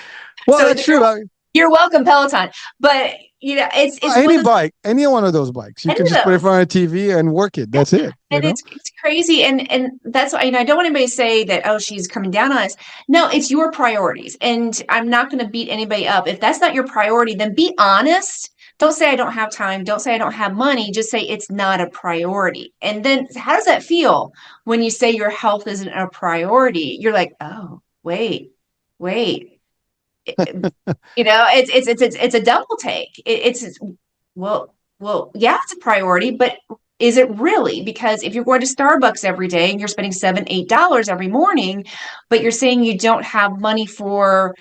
Well, so it's true. you're welcome, Peloton. But it's one Any of bike, any one of those bikes, you any can of just put it in those. front of TV and work it. Yeah. That's it. And it's crazy, and that's why, I don't want anybody to say that, oh, she's coming down on us. No, it's your priorities, and I'm not going to beat anybody up. If that's not your priority, then be honest. Don't say I don't have time. Don't say I don't have money. Just say it's not a priority. And then how does that feel when you say your health isn't a priority? You're like, oh, wait. It's a double take. It's well, yeah, it's a priority, but is it really? Because if you're going to Starbucks every day and you're spending $7, $8 every morning, but you're saying you don't have money for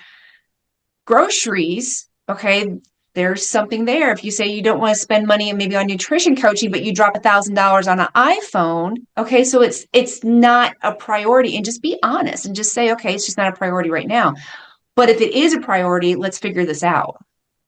groceries, okay, there's something there. If you say you don't want to spend money maybe on nutrition coaching, but you drop $1,000 on an iPhone, okay, so it's not a priority. And just be honest and just say, okay, it's just not a priority right now. But if it is a priority, let's figure this out.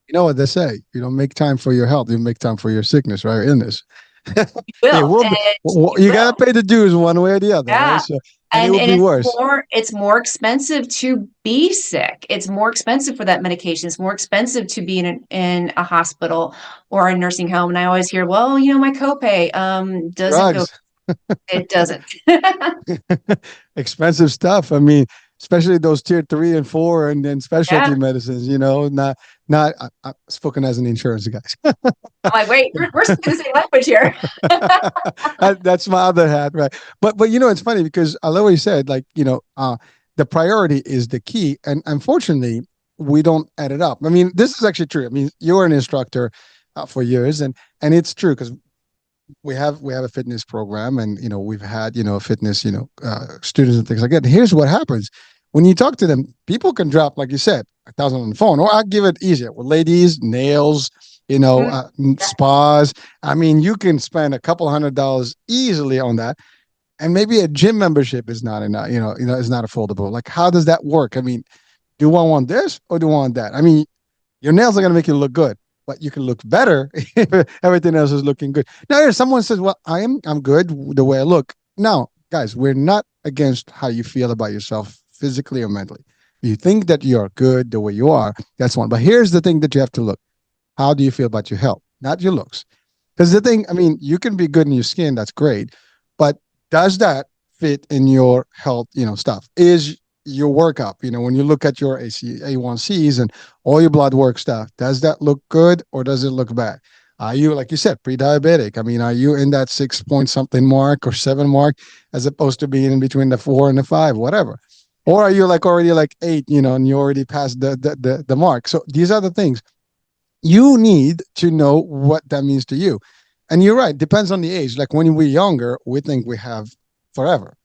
You know what they say? You don't make time for your health, you make time for your sickness, right? Or illness. You It will, will and be, you you got will. to pay the dues one way or the other, right? Yeah. So, and it And will and be worse. it's more expensive to be sick. It's more expensive for that medication. It's more expensive to be in a hospital or a nursing home. And I always hear, well, my copay doesn't go. Drugs, It doesn't. expensive stuff. I mean, especially those tier 3 and 4, and then specialty Yeah. medicines. Not. I'm spoken as an insurance guy. I'm like, wait, we're speaking the same language here. That's my other hat, right? But it's funny because I love what you said. Like the priority is the key, and unfortunately, we don't add it up. I mean, this is actually true. I mean, you were an instructor for years, and it's true because we have a fitness program, and we've had fitness students and things like that. Here's what happens when you talk to them: people can drop, like you said, 1,000 on the phone, or I'll give it easier with ladies, nails, spas. I mean, you can spend a couple $100 easily on that, and maybe a gym membership is not enough. Is not affordable. Like, how does that work? I mean, do I want this or do I want that? I mean, your nails are going to make you look good, but you can look better if everything else is looking good. Now, if someone says, "Well, I'm good the way I look." Now, guys, we're not against how you feel about yourself physically or mentally. You think that you're good the way you are. That's one. But here's the thing that you have to look: how do you feel about your health, not your looks? Because the thing, I mean, you can be good in your skin. That's great, but does that fit in your health? Stuff is your workup. When you look at your A1Cs and all your blood work stuff, does that look good or does it look bad? Are you, like you said, pre-diabetic? I mean, are you in that 6 point something mark or 7 mark, as opposed to being in between the 4 and the 5, whatever? Or are you like already like 8, and you already passed the mark? So these are the things you need to know what that means to you. And you're right, depends on the age. Like when we're younger, we think we have forever.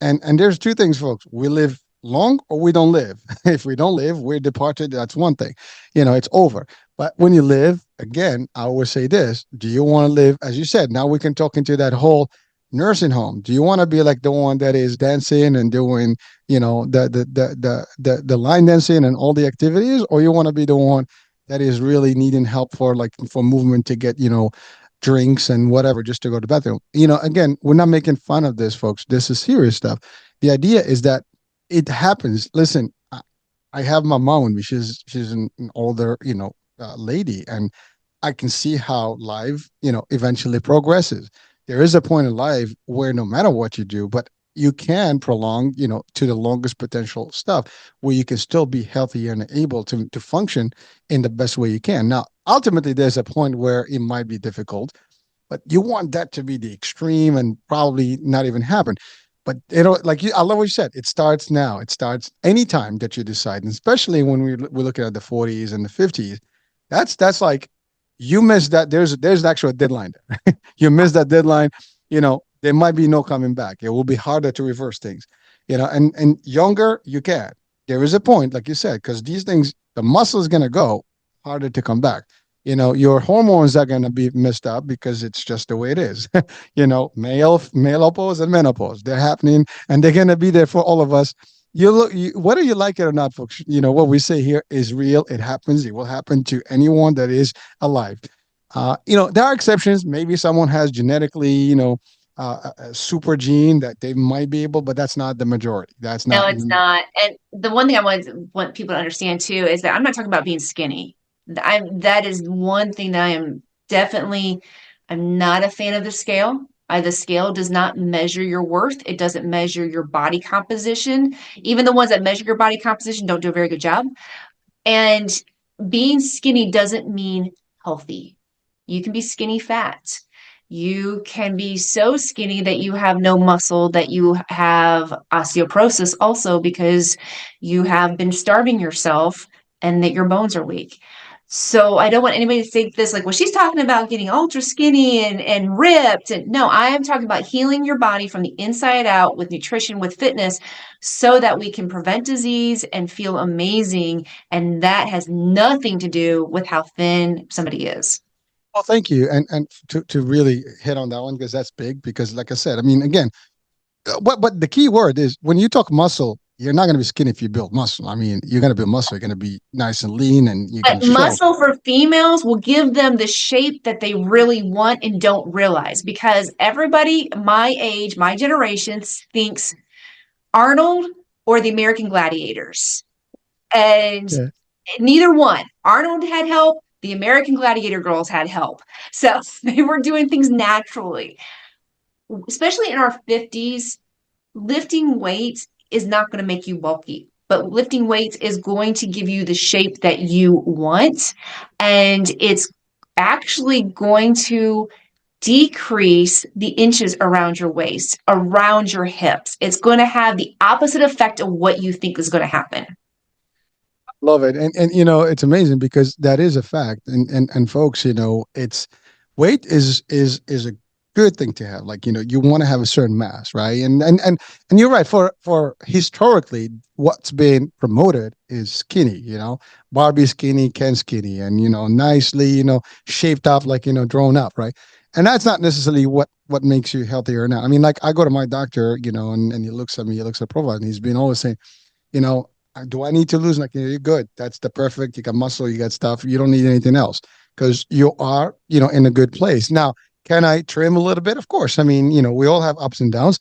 And there's two things, folks. We live long or we don't live. If we don't live, we're departed. That's one thing. It's over. But when you live, again, I always say this: do you want to live, as you said? Now we can talk into that whole nursing home. Do you want to be like the one that is dancing and doing, the line dancing and all the activities, or you want to be the one that is really needing help for movement to get, drinks and whatever, just to go to the bathroom. Again, we're not making fun of this, folks. This is serious stuff. The idea is that it happens. Listen, I have my mom with me. She's an older, lady, and I can see how life, eventually progresses. There is a point in life where no matter what you do, but you can prolong, to the longest potential stuff where you can still be healthy and able to function in the best way you can. Now, ultimately, there's a point where it might be difficult, but you want that to be the extreme and probably not even happen. But like I love what you said. It starts now. It starts anytime that you decide, and especially when we're looking at the 40s and the 50s. That's like you miss that. There's actually a deadline there. You miss that deadline. There might be no coming back. It will be harder to reverse things. And younger you can. There is a point, like you said, because these things, the muscle is gonna go harder to come back. Your hormones are gonna be messed up because it's just the way it is. Male menopause and menopause. They're happening and they're going to be there for all of us. Whether you like it or not, folks, what we say here is real. It happens. It will happen to anyone that is alive. There are exceptions. Maybe someone has genetically, a super gene that they might be able, but that's not the majority. That's No, not. it's not. And the one thing I want people to understand too is that I'm not talking about being skinny. That is one thing that I'm not a fan of the scale. The scale does not measure your worth. It doesn't measure your body composition. Even the ones that measure your body composition don't do a very good job. And being skinny doesn't mean healthy. You can be skinny fat. You can be so skinny that you have no muscle, that you have osteoporosis also because you have been starving yourself and that your bones are weak. So I don't want anybody to think this like, well, she's talking about getting ultra skinny and ripped. And no, I am talking about healing your body from the inside out with nutrition, with fitness, so that we can prevent disease and feel amazing. And that has nothing to do with how thin somebody is. Well, thank you, and to really hit on that one because that's big. Because, like I said, I mean, again, but the key word is when you talk muscle, you're not going to be skinny if you build muscle. I mean, you're going to build muscle. You're going to be nice and lean, and you can But show. muscle for females will give them the shape that they really want and don't realize because everybody my age, my generation thinks Arnold or the American Gladiators. And Yeah. neither one. Arnold had help. The American Gladiator girls had help. So they were doing things naturally. Especially in our 50s, lifting weights is not going to make you bulky, but lifting weights is going to give you the shape that you want. And it's actually going to decrease the inches around your waist, around your hips. It's going to have the opposite effect of what you think is going to happen. Love it, and it's amazing because that is a fact, and folks, it's weight is a good thing to have. Like you want to have a certain mass, right? And you're right. For historically, what's been promoted is skinny. Barbie skinny, Ken skinny, and nicely, shaped up, like drawn up, right? And that's not necessarily what makes you healthier or not. I mean, like I go to my doctor, and he looks at me, he looks at profile, and he's been always saying, do I need to lose? Like, you're good. That's the perfect. You got muscle, you got stuff. You don't need anything else because you are, in a good place. Now, can I trim a little bit? Of course. I mean, we all have ups and downs,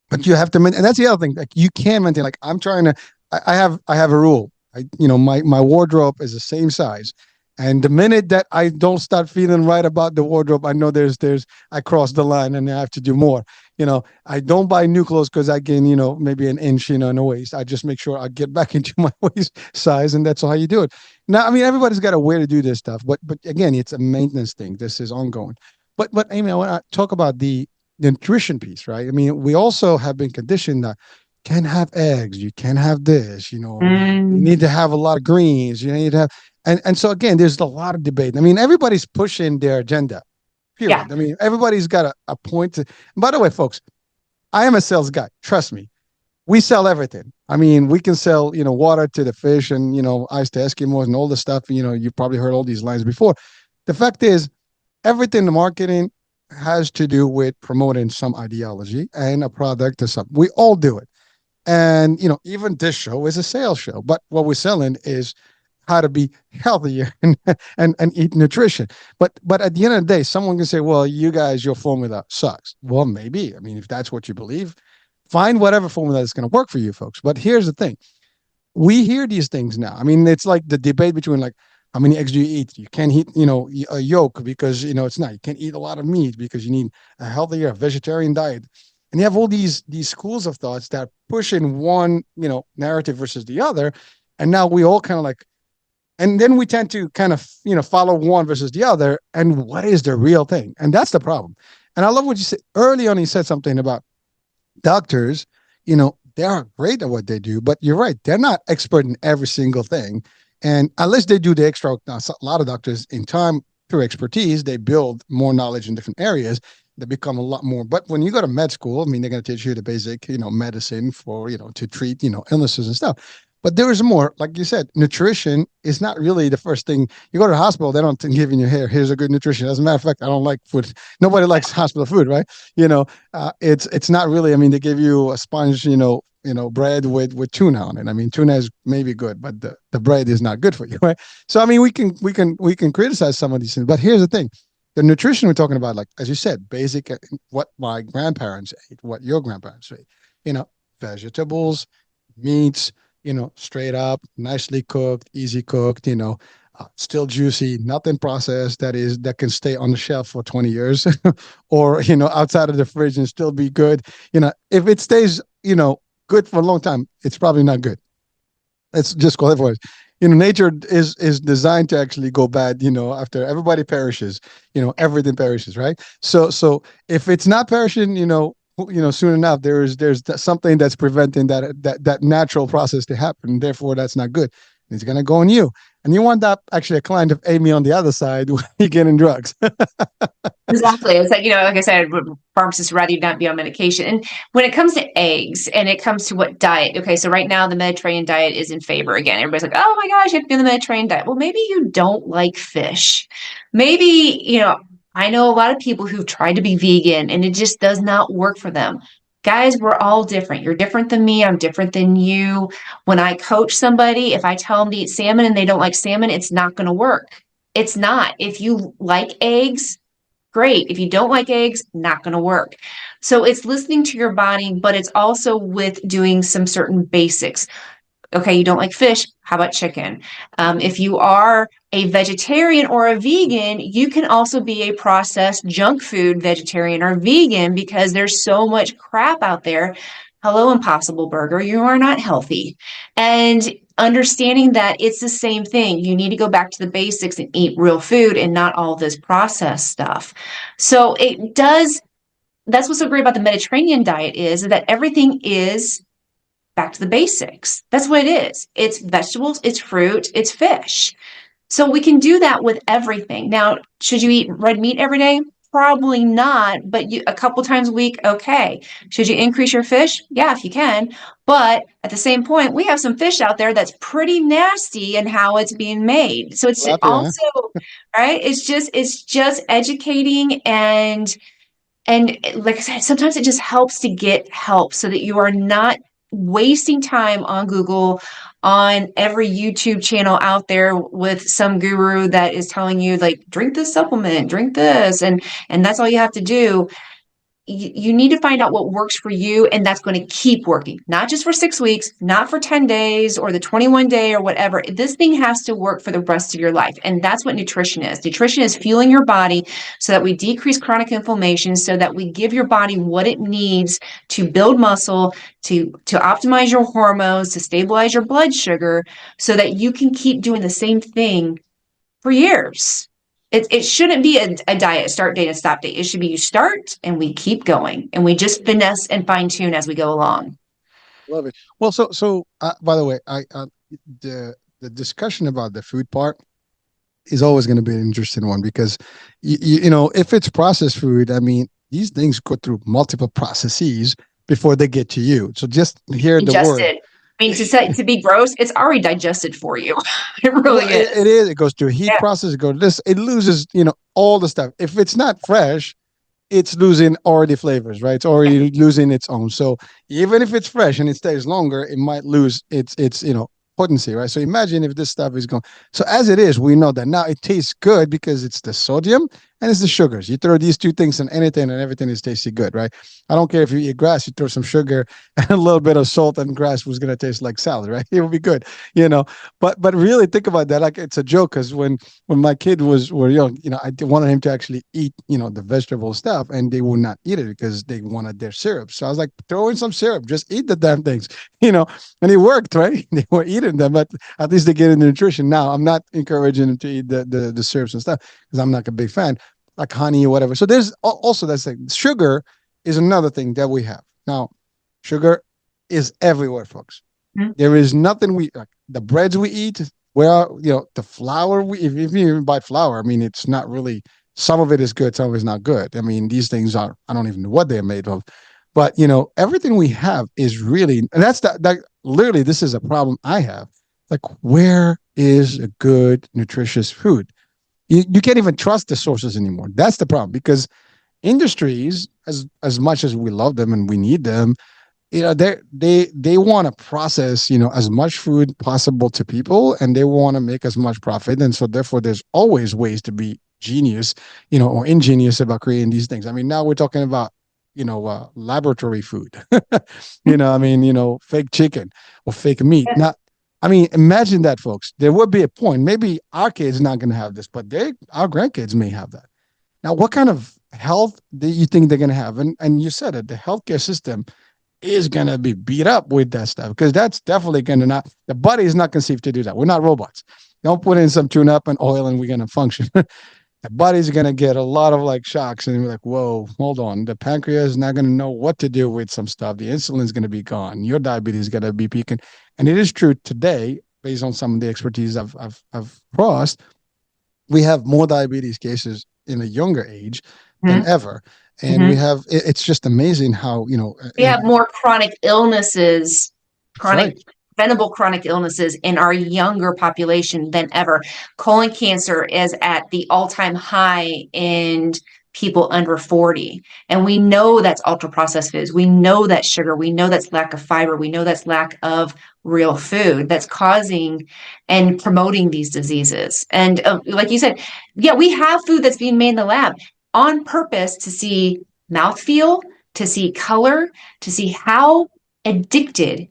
but you have to maintain. And that's the other thing. Like, you can maintain. Like, I'm trying to. I have a rule. My wardrobe is the same size, and the minute that I don't start feeling right about the wardrobe, I know I crossed the line and I have to do more. I don't buy new clothes because I gain, maybe an inch, in the waist. I just make sure I get back into my waist size, and that's how you do it. Now, I mean, everybody's got a way to do this stuff, but again, it's a maintenance thing. This is ongoing. But Amy, I want to talk about the nutrition piece, right? I mean, we also have been conditioned that can't have eggs, you can't have this, you Mm, need to have a lot of greens, you need to have, and so again, there's a lot of debate. I mean, everybody's pushing their agenda. yeah. Period. I mean, everybody's got a point to. By the way, folks, I am a sales guy. Trust me. We sell everything. I mean, we can sell, water to the fish and, ice to Eskimos and all the stuff. You've probably heard all these lines before. The fact is, everything in the marketing has to do with promoting some ideology and a product or something. We all do it. And, even this show is a sales show. But what we're selling is how to be healthier and eat nutrition. But at the end of the day, someone can say, well, you guys, your formula sucks. Well, maybe. I mean, if that's what you believe, find whatever formula that's going to work for you, folks. But here's the thing. We hear these things now. I mean, it's like the debate between like, how many eggs do you eat? You can't eat, a yolk because, it's not. You can't eat a lot of meat because you need a healthier vegetarian diet. And you have all these schools of thoughts that push in one, narrative versus the other. And now we all kind of like, and then we tend to kind of, follow one versus the other. And what is the real thing? And that's the problem. And I love what you said early on. You said something about doctors, they are great at what they do, but you're right, they're not expert in every single thing. And unless they do the extra, now, a lot of doctors in time through expertise, they build more knowledge in different areas. They become a lot more. But when you go to med school, I mean, they're going to teach you the basic, medicine for, to treat, illnesses and stuff. But there is more. Like you said, nutrition is not really the first thing. You go to the hospital, they don't give you here. Here's a good nutrition. As a matter of fact, I don't like food. Nobody likes hospital food, right? It's not really. I mean, they give you a sponge, bread with tuna on it. I mean, tuna is maybe good, but the bread is not good for you, right? So I mean, we can criticize some of these things, but here's the thing: the nutrition we're talking about, like as you said, basic, what my grandparents ate, what your grandparents ate, vegetables, meats, straight up, nicely cooked, easy cooked, still juicy, nothing processed that can stay on the shelf for 20 years or, outside of the fridge and still be good. If it stays, good for a long time, it's probably not good. Let's just call it for it. Nature is designed to actually go bad, after everybody perishes, everything perishes, right? So if it's not perishing, soon enough, there's something that's preventing that natural process to happen. Therefore, that's not good. It's gonna go on you, and you want that actually a client of Amy on the other side when you get in drugs. Exactly. It's like, like I said, pharmacists rather you not be on medication. And when it comes to eggs and it comes to what diet, okay, so right now the Mediterranean diet is in favor again. Everybody's like, oh my gosh, you have to be on the Mediterranean diet. Well, maybe you don't like fish. Maybe, I know a lot of people who've tried to be vegan and it just does not work for them. Guys, we're all different. You're different than me. I'm different than you. When I coach somebody, if I tell them to eat salmon and they don't like salmon, it's not going to work. It's not. If you like eggs, great. If you don't like eggs, not going to work. So it's listening to your body, but it's also with doing some certain basics. Okay, you don't like fish. How about chicken? If you are a vegetarian or a vegan, you can also be a processed junk food vegetarian or vegan because there's so much crap out there. Hello, Impossible Burger, you are not healthy. And understanding that it's the same thing. You need to go back to the basics and eat real food and not all this processed stuff. So it does, that's what's so great about the Mediterranean diet is that everything is back to the basics. That's what it is. It's vegetables, it's fruit, it's fish. So we can do that with everything. Now, should you eat red meat every day? Probably not, but a couple times a week, okay. Should you increase your fish? Yeah, if you can. But at the same point, we have some fish out there that's pretty nasty in how it's being made. So it's Tilapia, also, right? It's just educating and like I said, sometimes it just helps to get help so that you are not wasting time on Google, on every YouTube channel out there with some guru that is telling you like drink this supplement, drink this, and that's all you have to do. You need to find out what works for you, and that's going to keep working, not just for 6 weeks, not for 10 days or the 21 day or whatever. This thing has to work for the rest of your life. And that's what nutrition is. Nutrition is fueling your body so that we decrease chronic inflammation, so that we give your body what it needs to build muscle, to optimize your hormones, to stabilize your blood sugar, so that you can keep doing the same thing for years. It shouldn't be a diet, start date, and stop date. It should be you start and we keep going and we just finesse and fine tune as we go along. love it. Well, so by the way, the discussion about the food part is always going to be an interesting one because if it's processed food, I mean these things go through multiple processes before they get to you. So just hear the word. Digested. I mean, to be gross, it's already digested for you. It Well, really it is. is. It goes through a heat Yeah. process. It goes this. It loses, all the stuff. If it's not fresh, it's losing already flavors, right? It's already losing its own. So even if it's fresh and it stays longer, it might lose its potency, right? So imagine if this stuff is going. So as it is, we know that now it tastes good because it's the sodium and it's the sugars. You throw these two things in anything and everything is tasty good, right? I don't care if you eat grass, you throw some sugar and a little bit of salt and grass was going to taste like salad, right? It will be good, you know. But really think about that. Like it's a joke because when my kid were young, I wanted him to actually eat, the vegetable stuff, and they would not eat it because they wanted their syrup. So I was like, throw in some syrup, just eat the damn things, and it worked, right? They were eating them, but at least they get in the nutrition. Now I'm not encouraging them to eat the syrups and stuff because I'm not a big fan, like honey or whatever. So there's also that's like sugar is another thing that we have now. Sugar is everywhere, folks. Mhm. There is nothing we like the breads we eat, where the flour we if you even buy flour, I mean it's not really some of it is good, some of it's not good. I mean, these things are I don't even know what they're made of. But everything we have is really and that literally this is a problem I have. Like where is a good nutritious food? You can't even trust the sources anymore. That's the problem because industries, as much as we love them and we need them, they want to process as much food possible to people, and they want to make as much profit, and so therefore there's always ways to be genius or ingenious about creating these things. I mean, now we're talking about laboratory food. I mean, fake chicken or fake meat. Now, I mean, imagine that, folks. There would be a point, maybe our kids not going to have this, but our grandkids may have that. Now, what kind of health do you think they're going to have? And you said it, the healthcare system is going to be beat up with that stuff because that's definitely going to not, the body is not conceived to do that. We're not robots. Don't put in some tune up and oil and we're going to function. The body's going to get a lot of like shocks and we're like, whoa, hold on. The pancreas is not going to know what to do with some stuff. The insulin's going to be gone. Your diabetes is going to be peaking. And it is true today, based on some of the expertise I've crossed, we have more diabetes cases in a younger age than Mhm. ever. And we Mhm. have, it's just amazing how, We have more chronic illnesses, that's chronic, right. preventable chronic illnesses in our younger population than ever. Colon cancer is at the all-time high in people under 40. And we know that's ultra processed foods. We know that's sugar. We know that's lack of fiber. We know that's lack of real food that's causing and promoting these diseases. And like you said, yeah, we have food that's being made in the lab on purpose to see mouthfeel, to see color, to see how addicted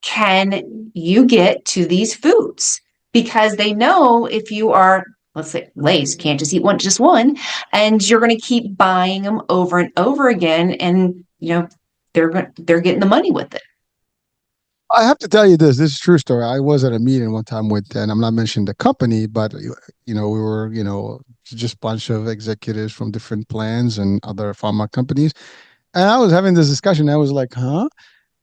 can you get to these foods, because they know if you are, let's say Lay's, can't just eat just one, and you're going to keep buying them over and over again, and they're getting the money with it. I have to tell you this. This is a true story. I was at a meeting one time with, and I'm not mentioning the company, but we were, just a bunch of executives from different plans and other pharma companies, and I was having this discussion. I was like, huh?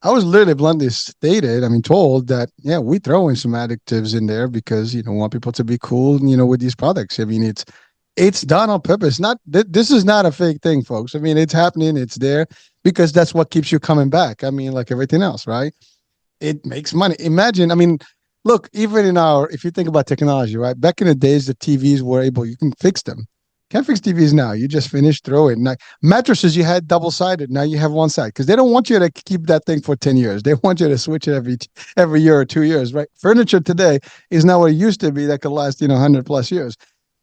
I was literally bluntly stated, I mean, told that, yeah, we throw in some additives in there because, want people to be cool, with these products. I mean, it's done on purpose. Not this is not a fake thing, folks. I mean, it's happening. It's there because that's what keeps you coming back. I mean, like everything else, right? It makes money. Imagine, I mean, look, even if you think about technology, right? Back in the days, the TVs were you can fix them. Can't fix TVs now. You just finish, throw it. Now, mattresses, you had double sided. Now you have one side because they don't want you to keep that thing for 10 years. They want you to switch it every year or 2 years, right? Furniture today is not what it used to be that could last, 100 plus years.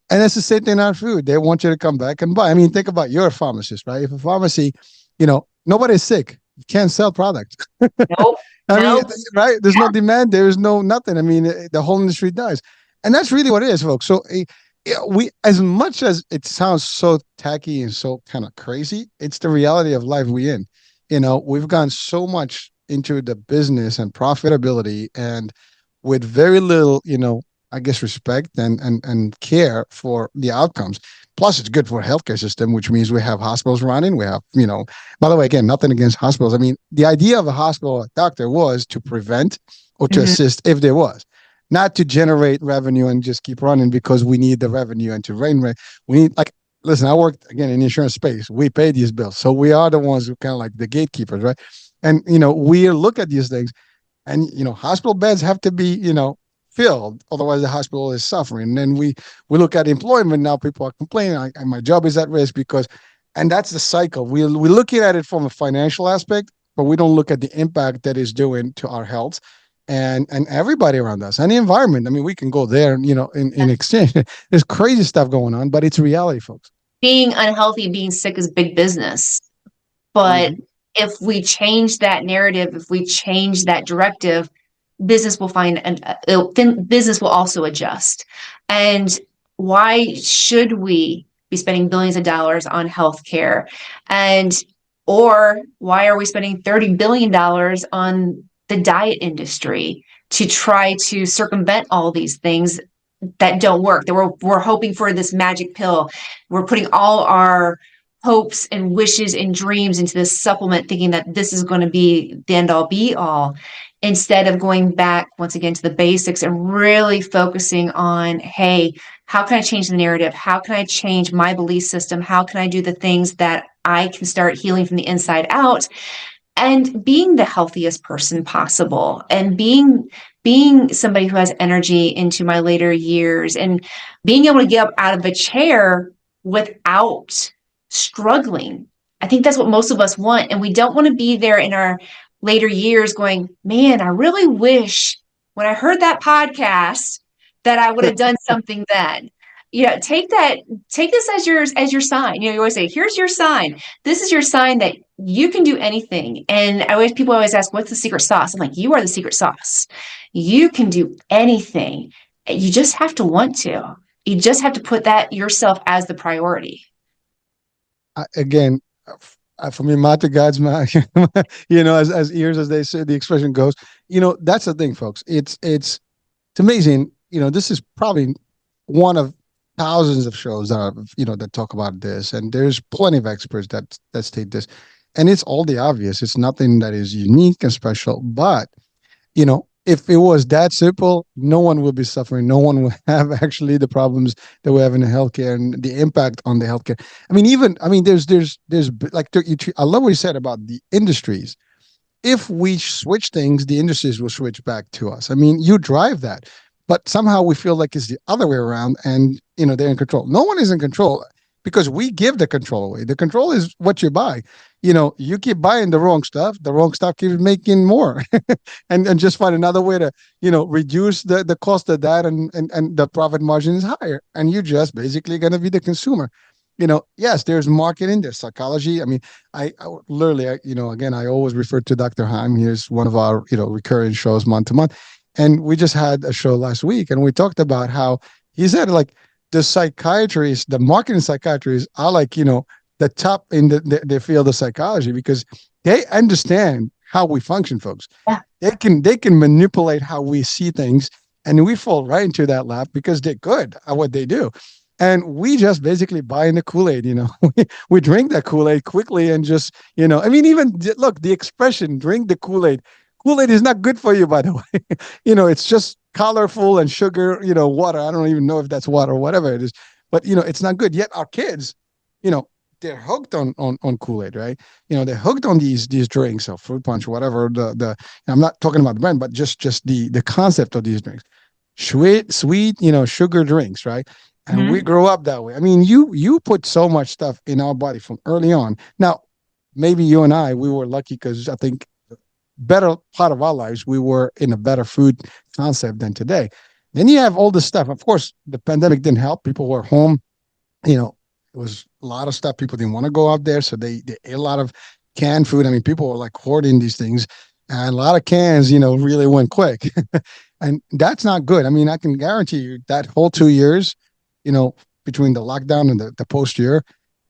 And it's the same thing on food. They want you to come back and buy. I mean, think about your pharmacist, right? If a pharmacy, nobody's sick, you can't sell product. Nope. I mean, Nope. right? There's no demand. There is no nothing. I mean, the whole industry dies, and that's really what it is, folks. So we, as much as it sounds so tacky and so kind of crazy, it's the reality of life we in. We've gone so much into the business and profitability, and with very little, I guess respect and care for the outcomes. Plus, it's good for the healthcare system, which means we have hospitals running. We have, by the way, again, nothing against hospitals. I mean, the idea of a hospital doctor was to prevent or to Mhm. assist if there was, not to generate revenue and just keep running because we need the revenue and to rain. We need, like, listen, I worked again in the insurance space. We pay these bills. So we are the ones who kind of like the gatekeepers, right? And, we look at these things and, hospital beds have to be, filled. Otherwise, the hospital is suffering. And then we look at employment now. People are complaining, my job is at risk because, and that's the cycle. We're looking at it from a financial aspect, but we don't look at the impact that it's doing to our health and everybody around us and the environment. I mean, we can go there, in exchange. There's crazy stuff going on, but it's reality, folks. Being unhealthy, being sick is big business. But Mm-hmm. if we change that narrative, if we change that directive, business will find and business will also adjust. And why should we be spending billions of dollars on healthcare? And or why are we spending $30 billion on the diet industry to try to circumvent all these things that don't work? That we're hoping for this magic pill. We're putting all our hopes and wishes and dreams into this supplement, thinking that this is going to be the end all be all, instead of going back once again to the basics and really focusing on, hey, how can I change the narrative? How can I change my belief system? How can I do the things that I can start healing from the inside out and being the healthiest person possible, and being somebody who has energy into my later years, and being able to get up out of a chair without struggling. I think that's what most of us want, and we don't want to be there in our later years going, man, I really wish when I heard that podcast that I would have done something then. Take this as your sign. You always say, here's your sign. This is your sign that you can do anything. And people always ask, what's the secret sauce? I'm like, you are the secret sauce. You can do anything. You just have to want to. You just have to put that yourself as the priority. Again, for me, mouth to God's mouth, as ears, as they say, the expression goes. That's the thing, folks. It's amazing. This is probably one of thousands of shows that talk about this, and there's plenty of experts that state this, and it's all the obvious. It's nothing that is unique and special, but if it was that simple, no one would be suffering. No one would have actually the problems that we have in the healthcare and the impact on the healthcare. There's like I love what you said about the industries. If we switch things, the industries will switch back to us. You drive that, but somehow we feel like it's the other way around, and they're in control. No one is in control because we give the control away. The control is what you buy. You keep buying the wrong stuff. The wrong stuff keeps making more, and just find another way to reduce the cost of that, and the profit margin is higher, and you're just basically going to be the consumer. Yes, there's marketing, there's psychology. I literally, again, I always refer to Dr. Heim. Here's one of our, recurring shows month to month. And we just had a show last week, and we talked about how he said, like, the marketing psychiatrists are like, the top in the field of psychology, because they understand how we function, folks. Yeah. They can manipulate how we see things, and we fall right into that lap because they're good at what they do. And we just basically buy in the Kool-Aid, we drink that Kool-Aid quickly and just, even look, the expression drink the Kool-Aid. Kool-Aid is not good for you, by the way. It's just colorful and sugar, water. I don't even know if that's water or whatever it is, but it's not good. Yet our kids, they're hooked on Kool-Aid, right? They're hooked on these drinks or fruit punch, whatever. I'm not talking about the brand, but just the concept of these drinks. Sweet, sugar drinks, right? And we grow up that way. You put so much stuff in our body from early on. Now, maybe you and we were lucky because I think better part of our lives, we were in a better food concept than today. Then you have all this stuff. Of course, the pandemic didn't help. People were home. It was a lot of stuff. People didn't want to go out there, so they ate a lot of canned food. People were like hoarding these things, and a lot of cans, really went quick. And that's not good. I can guarantee you that whole 2 years, between the lockdown and the post year,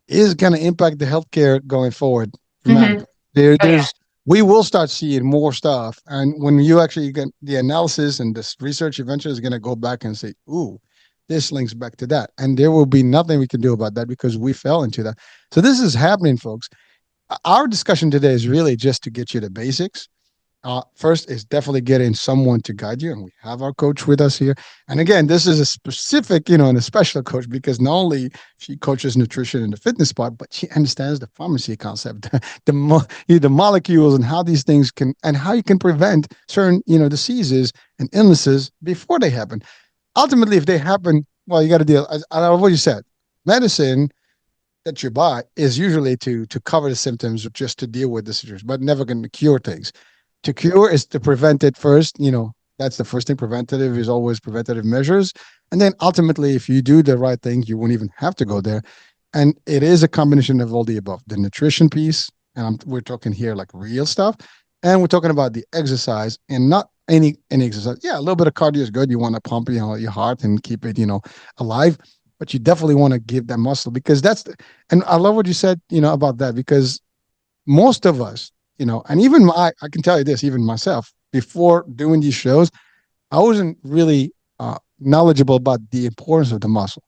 is going to impact the healthcare going forward. Mm-hmm. There's we will start seeing more stuff. And when you actually get the analysis and this research, eventually is going to go back and say, ooh, this links back to that. And there will be nothing we can do about that because we fell into that. So this is happening, folks. Our discussion today is really just to get you the basics. First is definitely getting someone to guide you. And we have our coach with us here. And again, this is a specific, and a special coach because not only she coaches nutrition and the fitness part, but she understands the pharmacy concept, the molecules and how these things can, and how you can prevent certain, diseases and illnesses before they happen. Ultimately, if they happen, well, you got to deal. I love what you said. Medicine that you buy is usually to cover the symptoms, just to deal with the situation, but never going to cure things. To cure is to prevent it first. That's the first thing. Preventative is always preventative measures. And then ultimately, if you do the right thing, you won't even have to go there. And it is a combination of all the above. The nutrition piece, and we're talking here like real stuff. And we're talking about the exercise, and not any exercise. Yeah, a little bit of cardio is good. You want to pump, your heart and keep it, alive. But you definitely want to give that muscle, because and I love what you said, about that, because most of us, and even I can tell you this, even myself, before doing these shows, I wasn't really knowledgeable about the importance of the muscle.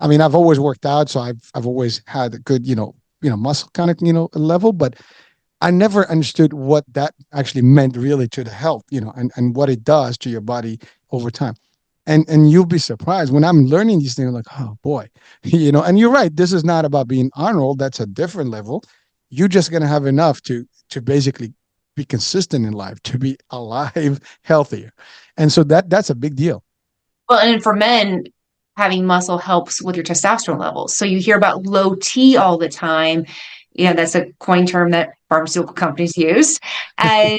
I've always worked out, so I've always had a good, muscle kind of, level. But I never understood what that actually meant really to the health, and what it does to your body over time. And you'll be surprised when I'm learning these things. I'm like, oh boy, And you're right. This is not about being Arnold. That's a different level. You're just gonna have enough to basically be consistent in life, to be alive, healthier, and so that's a big deal. Well, and for men, having muscle helps with your testosterone levels. So you hear about low T all the time. That's a coin term that pharmaceutical companies use. And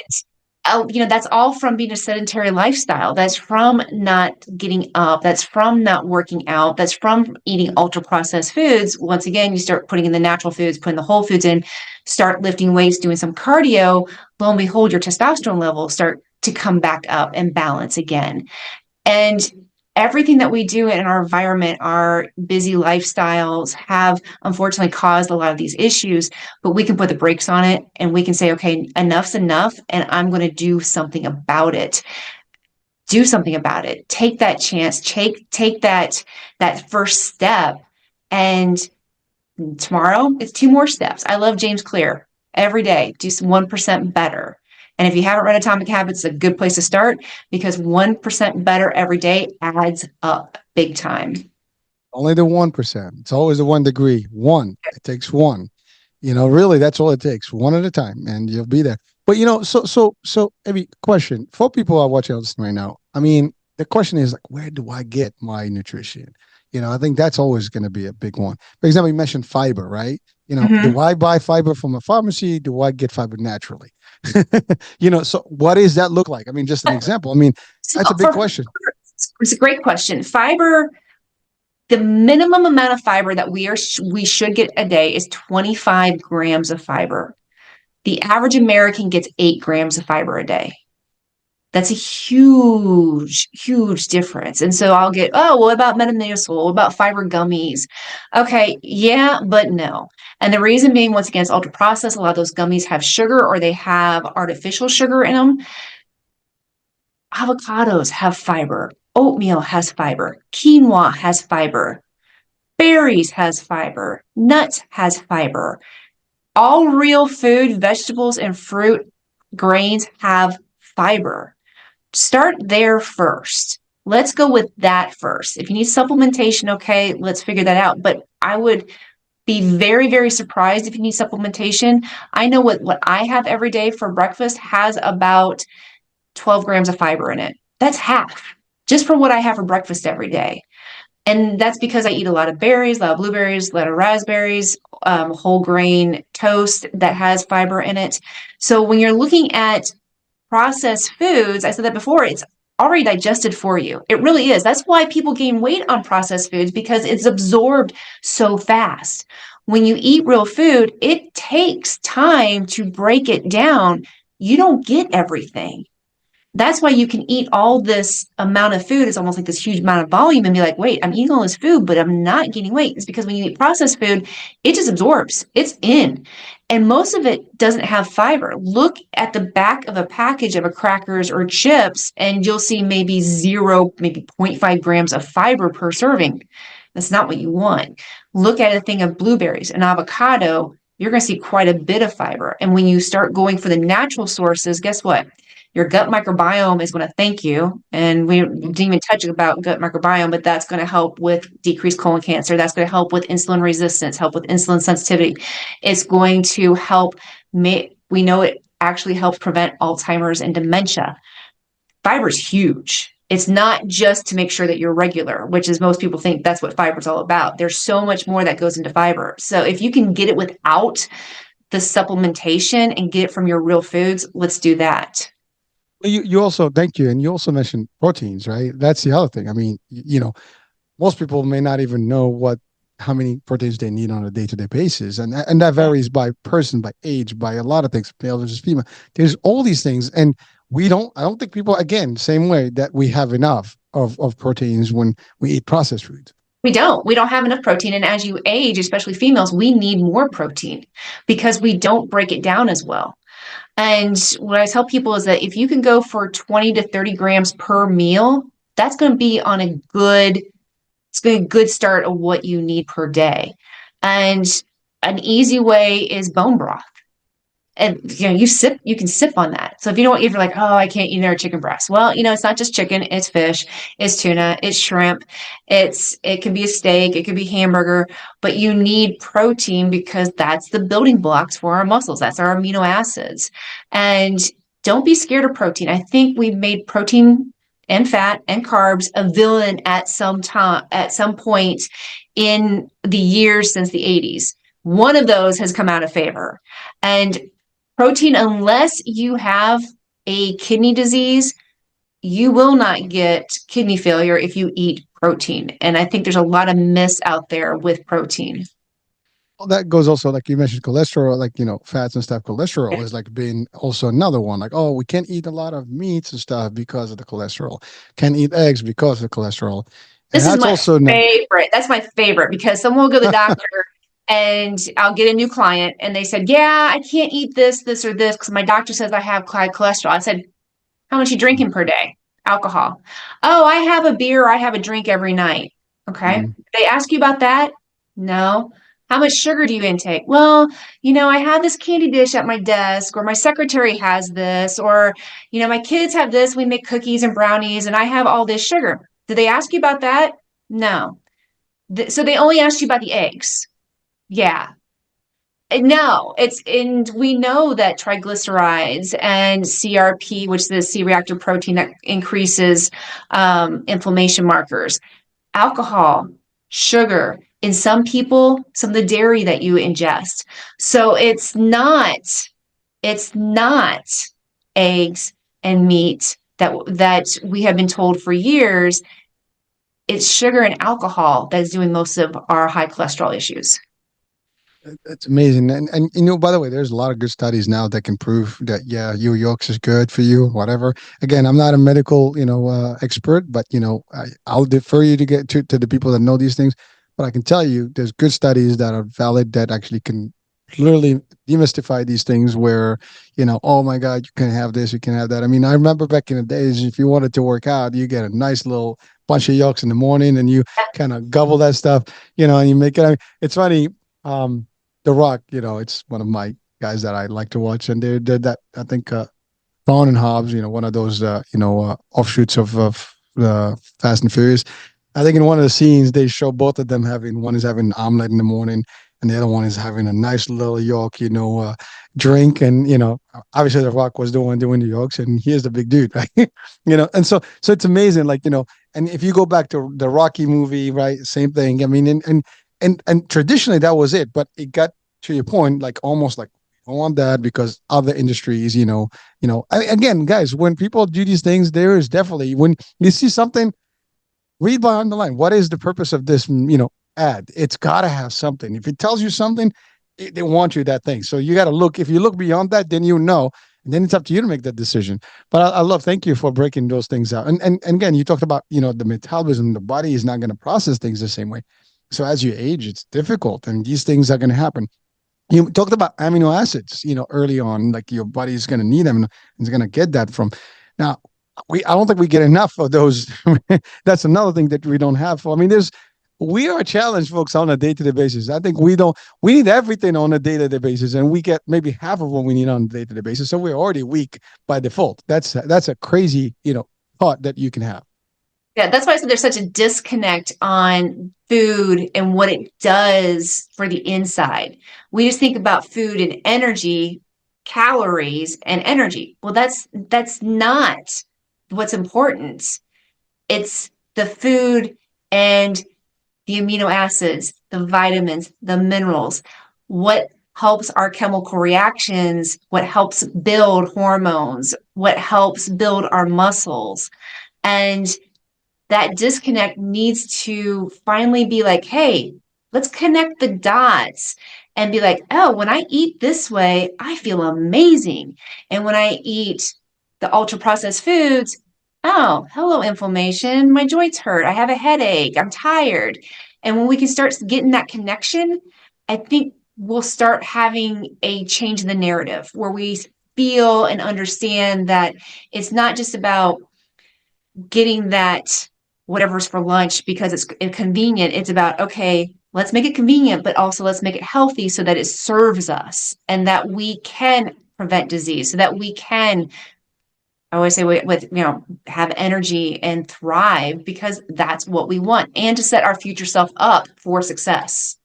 that's all from being a sedentary lifestyle. That's from not getting up. That's from not working out. That's from eating ultra processed foods. Once again, you start putting in the natural foods, putting the whole foods in, start lifting weights, doing some cardio. Lo and behold, your testosterone levels start to come back up and balance again. And everything that we do in our environment, our busy lifestyles have unfortunately caused a lot of these issues, but we can put the brakes on it and we can say, okay, enough's enough and I'm going to do something about it. Do something about it. Take that chance, take that first step. And tomorrow it's two more steps. I love James Clear. Every day, do 1% better. And if you haven't read Atomic Habits, it's a good place to start because 1% better every day adds up big time. Only the 1%. It's always the 1 degree. One. It takes one. Really, that's all it takes. One at a time, and you'll be there. But I mean, question for people who are watching this right now. I mean, the question is like, where do I get my nutrition? I think that's always going to be a big one. For example, you mentioned fiber, right? Mm-hmm. Do I buy fiber from a pharmacy? Do I get fiber naturally? So what does that look like? I mean, just an example. I mean, So that's a big question. it's a great question. Fiber, the minimum amount of fiber that we should get a day is 25 grams of fiber. The average American gets 8 grams of fiber a day. That's a huge, huge difference. And so I'll get, oh, well, what about metamasil? What about fiber gummies? Okay, yeah, but no. And the reason being, once again, it's ultra processed. A lot of those gummies have sugar or they have artificial sugar in them. Avocados have fiber. Oatmeal has fiber. Quinoa has fiber. Berries has fiber. Nuts has fiber. All real food, vegetables, and fruit, grains have fiber. Start there first. Let's go with that first. If you need supplementation, okay, let's figure that out. But I would be very, very surprised if you need supplementation. I know what I have every day for breakfast has about 12 grams of fiber in it. That's half just for what I have for breakfast every day. And that's because I eat a lot of berries, a lot of blueberries, a lot of raspberries, whole grain toast that has fiber in it. So when you're looking at processed foods, I said that before, it's already digested for you. It really is. That's why people gain weight on processed foods because it's absorbed so fast. When you eat real food, it takes time to break it down. You don't get everything. That's why you can eat all this amount of food. It's almost like this huge amount of volume and be like, wait, I'm eating all this food, but I'm not gaining weight. It's because when you eat processed food, it just absorbs. It's in. And most of it doesn't have fiber. Look at the back of a package of a crackers or chips, and you'll see maybe zero, maybe 0.5 grams of fiber per serving. That's not what you want. Look at a thing of blueberries, an avocado, you're going to see quite a bit of fiber. And when you start going for the natural sources, guess what? Your gut microbiome is going to thank you. And we didn't even touch about gut microbiome, but that's going to help with decreased colon cancer. That's going to help with insulin resistance, help with insulin sensitivity. It's going to help, we know it actually helps prevent Alzheimer's and dementia. Fiber is huge. It's not just to make sure that you're regular, which is most people think that's what fiber is all about. There's so much more that goes into fiber. So if you can get it without the supplementation and get it from your real foods, let's do that. Well, you also, thank you. And you also mentioned proteins, right? That's the other thing. I mean, most people may not even know how many proteins they need on a day-to-day basis. And that varies by person, by age, by a lot of things, male versus female. There's all these things. And I don't think people, again, same way that we have enough of proteins when we eat processed foods. We don't. We don't have enough protein. And as you age, especially females, we need more protein because we don't break it down as well. And what I tell people is that if you can go for 20 to 30 grams per meal, that's going to be on it's going to be a good start of what you need per day. And An easy way is bone broth. And you can sip on that. So if you don't, if you're like, oh, I can't eat their chicken breast. Well, it's not just chicken, it's fish, it's tuna, it's shrimp, it can be a steak, it could be hamburger, but you need protein because that's the building blocks for our muscles. That's our amino acids. And don't be scared of protein. I think we've made protein and fat and carbs a villain at some point in the years since the 80s. One of those has come out of favor. And protein, unless you have a kidney disease, you will not get kidney failure if you eat protein. And I think there's a lot of myths out there with protein. Well, that goes also like you mentioned cholesterol, like fats and stuff. Cholesterol is like being also another one. Like, oh, we can't eat a lot of meats and stuff because of the cholesterol. Can't eat eggs because of the cholesterol, and This is that's my also not. favorite. That's my favorite because someone will go to the doctor and I'll get a new client and they said, yeah, I can't eat this, this, or this because my doctor says I have high cholesterol. I said, how much are you drinking per day? Alcohol. Oh, I have a beer, I have a drink every night. Okay. Mhm. They ask you about that? No. How much sugar do you intake? Well, I have this candy dish at my desk, or my secretary has this, or, my kids have this. We make cookies and brownies, and I have all this sugar. Did they ask you about that? No. So they only asked you about the eggs. Yeah. No, and we know that triglycerides and CRP, which is the C-reactive protein that increases inflammation markers, alcohol, sugar, in some people, some of the dairy that you ingest. So it's not eggs and meat that we have been told for years. It's sugar and alcohol that is doing most of our high cholesterol issues. It's amazing, and by the way, there's a lot of good studies now that can prove that yeah, your yolks is good for you, whatever. Again, I'm not a medical expert, but I'll defer you to get to the people that know these things. But I can tell you, there's good studies that are valid that actually can literally demystify these things. Where oh my God, you can have this, you can have that. I mean, I remember back in the days, if you wanted to work out, you get a nice little bunch of yolks in the morning, and you kind of gobble that stuff, and you make it. I mean, it's funny. The Rock, it's one of my guys that I like to watch, and they did that. I think Thorne and Hobbs, one of those offshoots of Fast and Furious. I think in one of the scenes they show both of them having one is having an omelet in the morning, and the other one is having a nice little York, drink, and obviously the Rock was doing the Yorks, and he is the big dude, right? And so it's amazing, like and if you go back to the Rocky movie, right, same thing. I mean, and traditionally that was it, but it got to your point, like almost like I want that because other industries, again, guys, when people do these things, there is definitely when you see something, read behind the line. What is the purpose of this, ad? It's got to have something. If it tells you something, they want you that thing. So you got to look. If you look beyond that, then and then it's up to you to make that decision. But I love, thank you for breaking those things out. And again, you talked about, the metabolism, the body is not going to process things the same way. So as you age, it's difficult, and these things are going to happen. You talked about amino acids, early on, like your body is going to need them and it's going to get that from. Now, I don't think we get enough of those. That's another thing that we don't have. I mean, we are challenged, folks, on a day-to-day basis. I think we need everything on a day-to-day basis, and we get maybe half of what we need on a day-to-day basis. So we're already weak by default. That's a crazy, thought that you can have. Yeah, that's why I said there's such a disconnect on food and what it does for the inside. We just think about food and energy, calories and energy. Well, that's not what's important. It's the food and the amino acids, the vitamins, the minerals, what helps our chemical reactions, what helps build hormones, what helps build our muscles. And that disconnect needs to finally be like, hey, let's connect the dots and be like, oh, when I eat this way, I feel amazing. And when I eat the ultra processed foods, oh, hello, inflammation. My joints hurt. I have a headache. I'm tired. And when we can start getting that connection, I think we'll start having a change in the narrative where we feel and understand that it's not just about getting that whatever's for lunch because it's convenient. It's about, okay, let's make it convenient, but also let's make it healthy so that it serves us and that we can prevent disease, so that we can, I always say, have energy and thrive because that's what we want, and to set our future self up for success.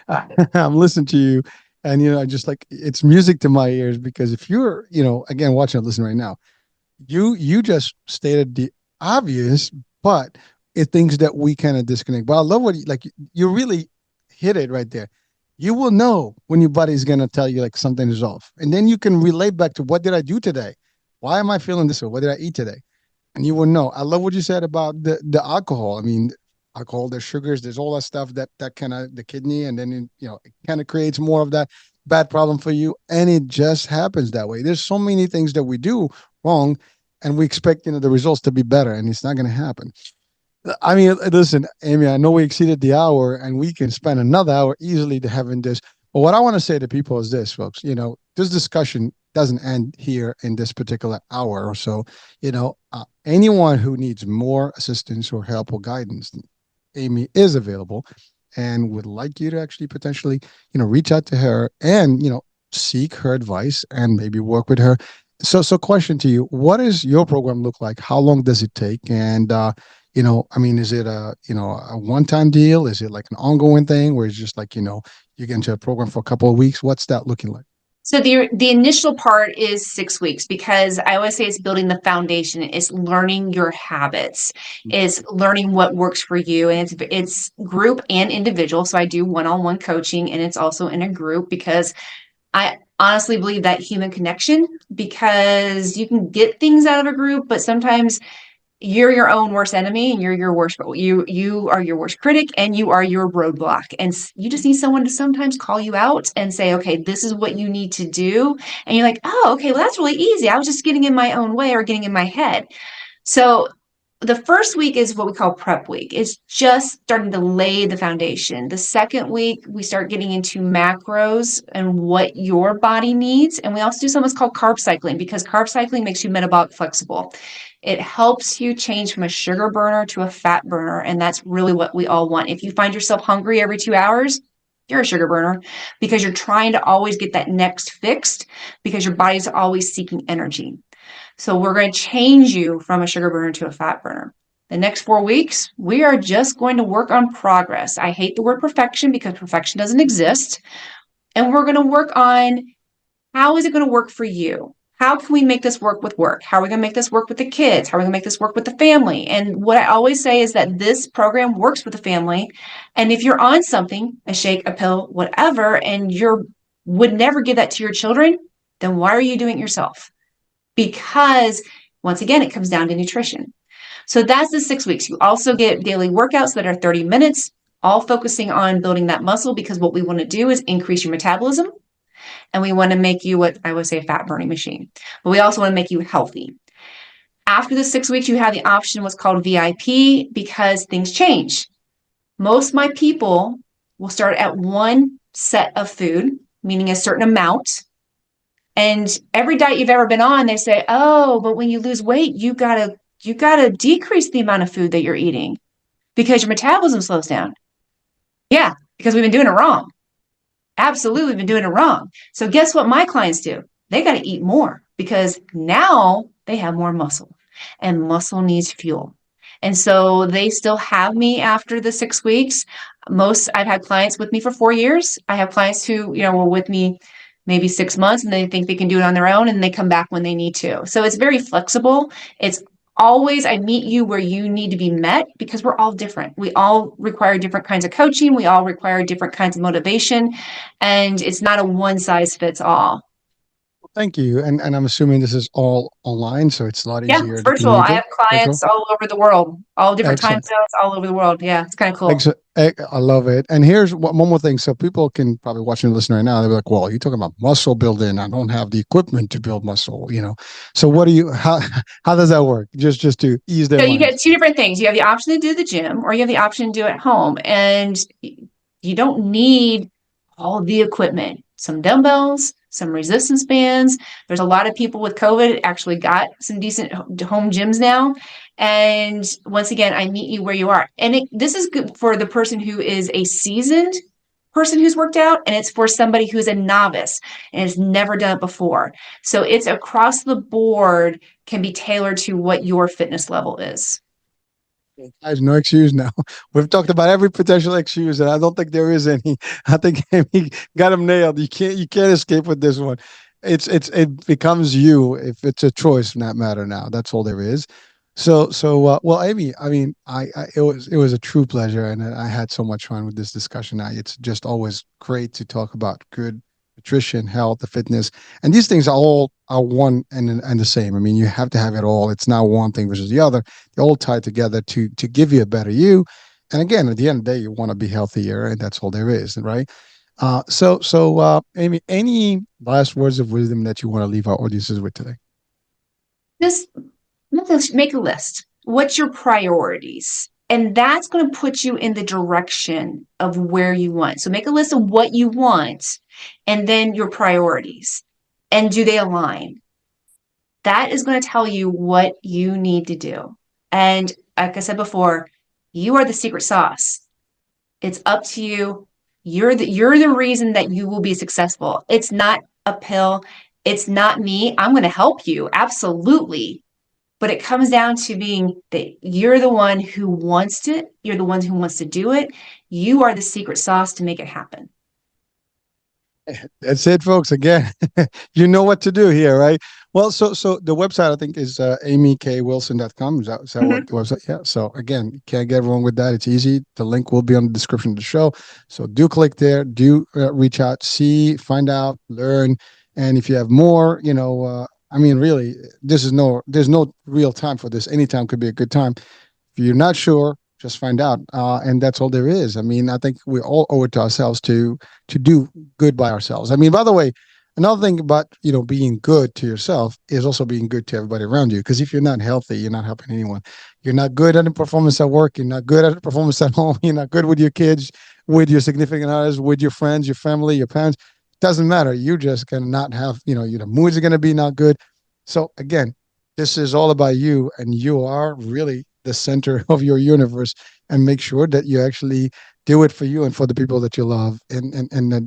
I'm listening to you, and just like it's music to my ears because if you're, again, watching or listening right now, you just stated the obvious, but it things that we kind of disconnect. But I love what you really hit it right there. You will know when your body's gonna tell you like something is off, and then you can relate back to what did I do today? Why am I feeling this way? What did I eat today? And you will know. I love what you said about the alcohol. I mean, alcohol, there's sugars, there's all that stuff that kind of the kidney, and then it kind of creates more of that bad problem for you, and it just happens that way. There's so many things that we do wrong, and we expect the results to be better, and it's not going to happen. I mean, listen, Amy, I know we exceeded the hour, and we can spend another hour easily to having this. But what I want to say to people is this, folks. This discussion doesn't end here in this particular hour or so. Anyone who needs more assistance or help or guidance, Amy is available, and would like you to actually potentially, reach out to her and seek her advice and maybe work with her. So question to you: what does your program look like? How long does it take? And I mean, is it a one-time deal? Is it like an ongoing thing where it's just like, you get into a program for a couple of weeks? What's that looking like? So the initial part is 6 weeks because I always say it's building the foundation. It's learning your habits. It's learning what works for you, and it's group and individual. So I do one-on-one coaching, and it's also in a group because I honestly believe that human connection, because you can get things out of a group, but sometimes you're your own worst enemy, and you're your worst, you are your worst critic, and you are your roadblock, and you just need someone to sometimes call you out and say, okay, this is what you need to do. And you're like, oh, okay, well, that's really easy. I was just getting in my own way or getting in my head. So the first week is what we call prep week. It's just starting to lay the foundation. The second week, we start getting into macros and what your body needs. And we also do something that's called carb cycling, because carb cycling makes you metabolic flexible. It helps you change from a sugar burner to a fat burner. And that's really what we all want. If you find yourself hungry every 2 hours, you're a sugar burner, because you're trying to always get that next fixed, because your body's always seeking energy. So we're going to change you from a sugar burner to a fat burner. The next 4 weeks, we are just going to work on progress. I hate the word perfection because perfection doesn't exist. And we're going to work on, how is it going to work for you? How can we make this work with work? How are we going to make this work with the kids? How are we going to make this work with the family? And what I always say is that this program works with the family. And if you're on something, a shake, a pill, whatever, and you would never give that to your children, then why are you doing it yourself? Because once again, it comes down to nutrition. So that's the 6 weeks. You also get daily workouts that are 30 minutes, all focusing on building that muscle, because what we want to do is increase your metabolism, and we want to make you what I would say a fat burning machine. But we also want to make you healthy. After the 6 weeks, you have the option what's called VIP, because things change. Most of my people will start at one set of food, meaning a certain amount. And every diet you've ever been on, they say, oh, but when you lose weight, you gotta decrease the amount of food that you're eating because your metabolism slows down. Yeah, because we've been doing it wrong. Absolutely been doing it wrong. So guess what my clients do? They got to eat more because now they have more muscle, and muscle needs fuel. And so they still have me after the 6 weeks. I've had clients with me for 4 years. I have clients who, were with me maybe 6 months, and they think they can do it on their own, and they come back when they need to. So it's very flexible. It's always, I meet you where you need to be met, because we're all different. We all require different kinds of coaching. We all require different kinds of motivation, and it's not a one size fits all. Thank you. And I'm assuming this is all online, so it's a lot Yeah, easier it's to virtual. I have communicate. Virtual. clients all over the world, all different time Excellent. zones, all over the world. Yeah, it's kind of cool. Excellent. I love it. And here's one more thing. So people can probably watch and listen right now. They'll be like, well, you're talking about muscle building. I don't have the equipment to build muscle. So what do you, how does that work? Just to ease their So you minds. get two different things. You have the option to do the gym, or you have the option to do it at home. And you don't need all the equipment. Some dumbbells, some resistance bands. There's a lot of people with COVID actually got some decent home gyms now. And once again, I meet you where you are. And this is good for the person who is a seasoned person who's worked out, and it's for somebody who's a novice and has never done it before. So it's across the board, can be tailored to what your fitness level is. There's no excuse now. We've talked about every potential excuse, and I don't think there is any. I think Amy got him nailed. You can't escape with this one. It becomes you if it's a choice in that matter now. That's all there is. Well, Amy, I mean, it was a true pleasure, and I had so much fun with this discussion. It's just always great to talk about good nutrition, health, the fitness, and these things are one and the same. I mean, you have to have it all. It's not one thing versus the other. They all tie together to give you a better you. And again, at the end of the day, you want to be healthier, and that's all there is, right? Amy, any last words of wisdom that you want to leave our audiences with today? Just make a list. What's your priorities? And that's going to put you in the direction of where you want. So make a list of what you want and then your priorities. And do they align? That is going to tell you what you need to do. And like I said before, you are the secret sauce. It's up to you. You're the reason that you will be successful. It's not a pill. It's not me. I'm going to help you. Absolutely. But it comes down to being that you're the one who wants it. You're the one who wants to do it. You are the secret sauce to make it happen. That's it, folks. Again, you know what to do here, right? Well, so the website I think is amykwilson.com. Is that what Mhm. the website? Yeah. So again, you can't get wrong with that. It's easy. The link will be on the description of the show. So do click there. Do reach out, see, find out, learn, and if you have more, I mean, really, there's no real time for this. Anytime could be a good time. If you're not sure, just find out, and that's all there is. I mean, I think we all owe it to ourselves to do good by ourselves. I mean, by the way, another thing about being good to yourself is also being good to everybody around you. Because if you're not healthy, you're not helping anyone. You're not good at the performance at work. You're not good at the performance at home. You're not good with your kids, with your significant others, with your friends, your family, your parents. Doesn't matter. You just gonna not have. Your moods are gonna be not good. So again, this is all about you, and you are really the center of your universe. And make sure that you actually do it for you and for the people that you love and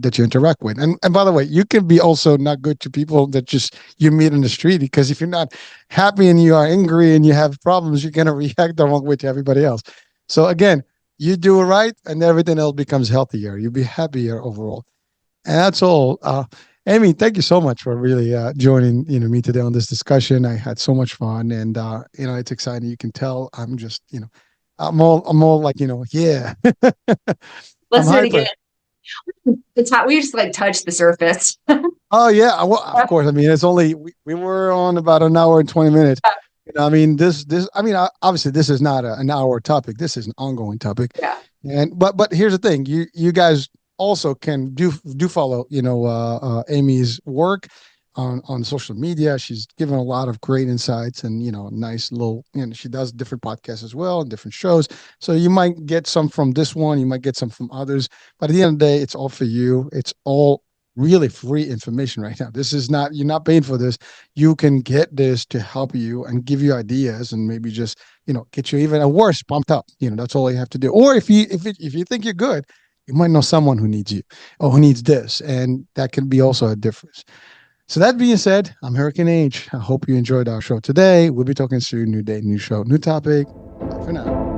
that you interact with. And by the way, you can be also not good to people that just you meet in the street, because if you're not happy and you are angry and you have problems, you're going to react the wrong way to everybody else. So again, you do it right and everything else becomes healthier. You'll be happier overall. And that's all. Amy, thank you so much for really joining me today on this discussion. I had so much fun, and it's exciting. You can tell I'm just I'm all like yeah, I'm Let's do it again. hyper. It's hot. We just like touched the surface. Oh yeah, well, of course. I mean, it's only we were on about an hour and 20 minutes. I mean, this. I mean, obviously, this is not an hour topic. This is an ongoing topic. Yeah. And but here's the thing. You guys also can do follow Amy's work on social media. She's given a lot of great insights, and nice little, she does different podcasts as well and different shows. So you might get some from this one, you might get some from others, but at the end of the day, it's all for you. It's all really free information right now. This is not, you're not paying for this. You can get this to help you and give you ideas, and maybe just get you even a worse pumped up. That's all you have to do. Or if you think you're good, you might know someone who needs you or who needs this, and that can be also a difference. So that being said, I'm Hurricane H. I hope you enjoyed our show today. We'll be talking soon. New day, new show, new topic. Bye for now.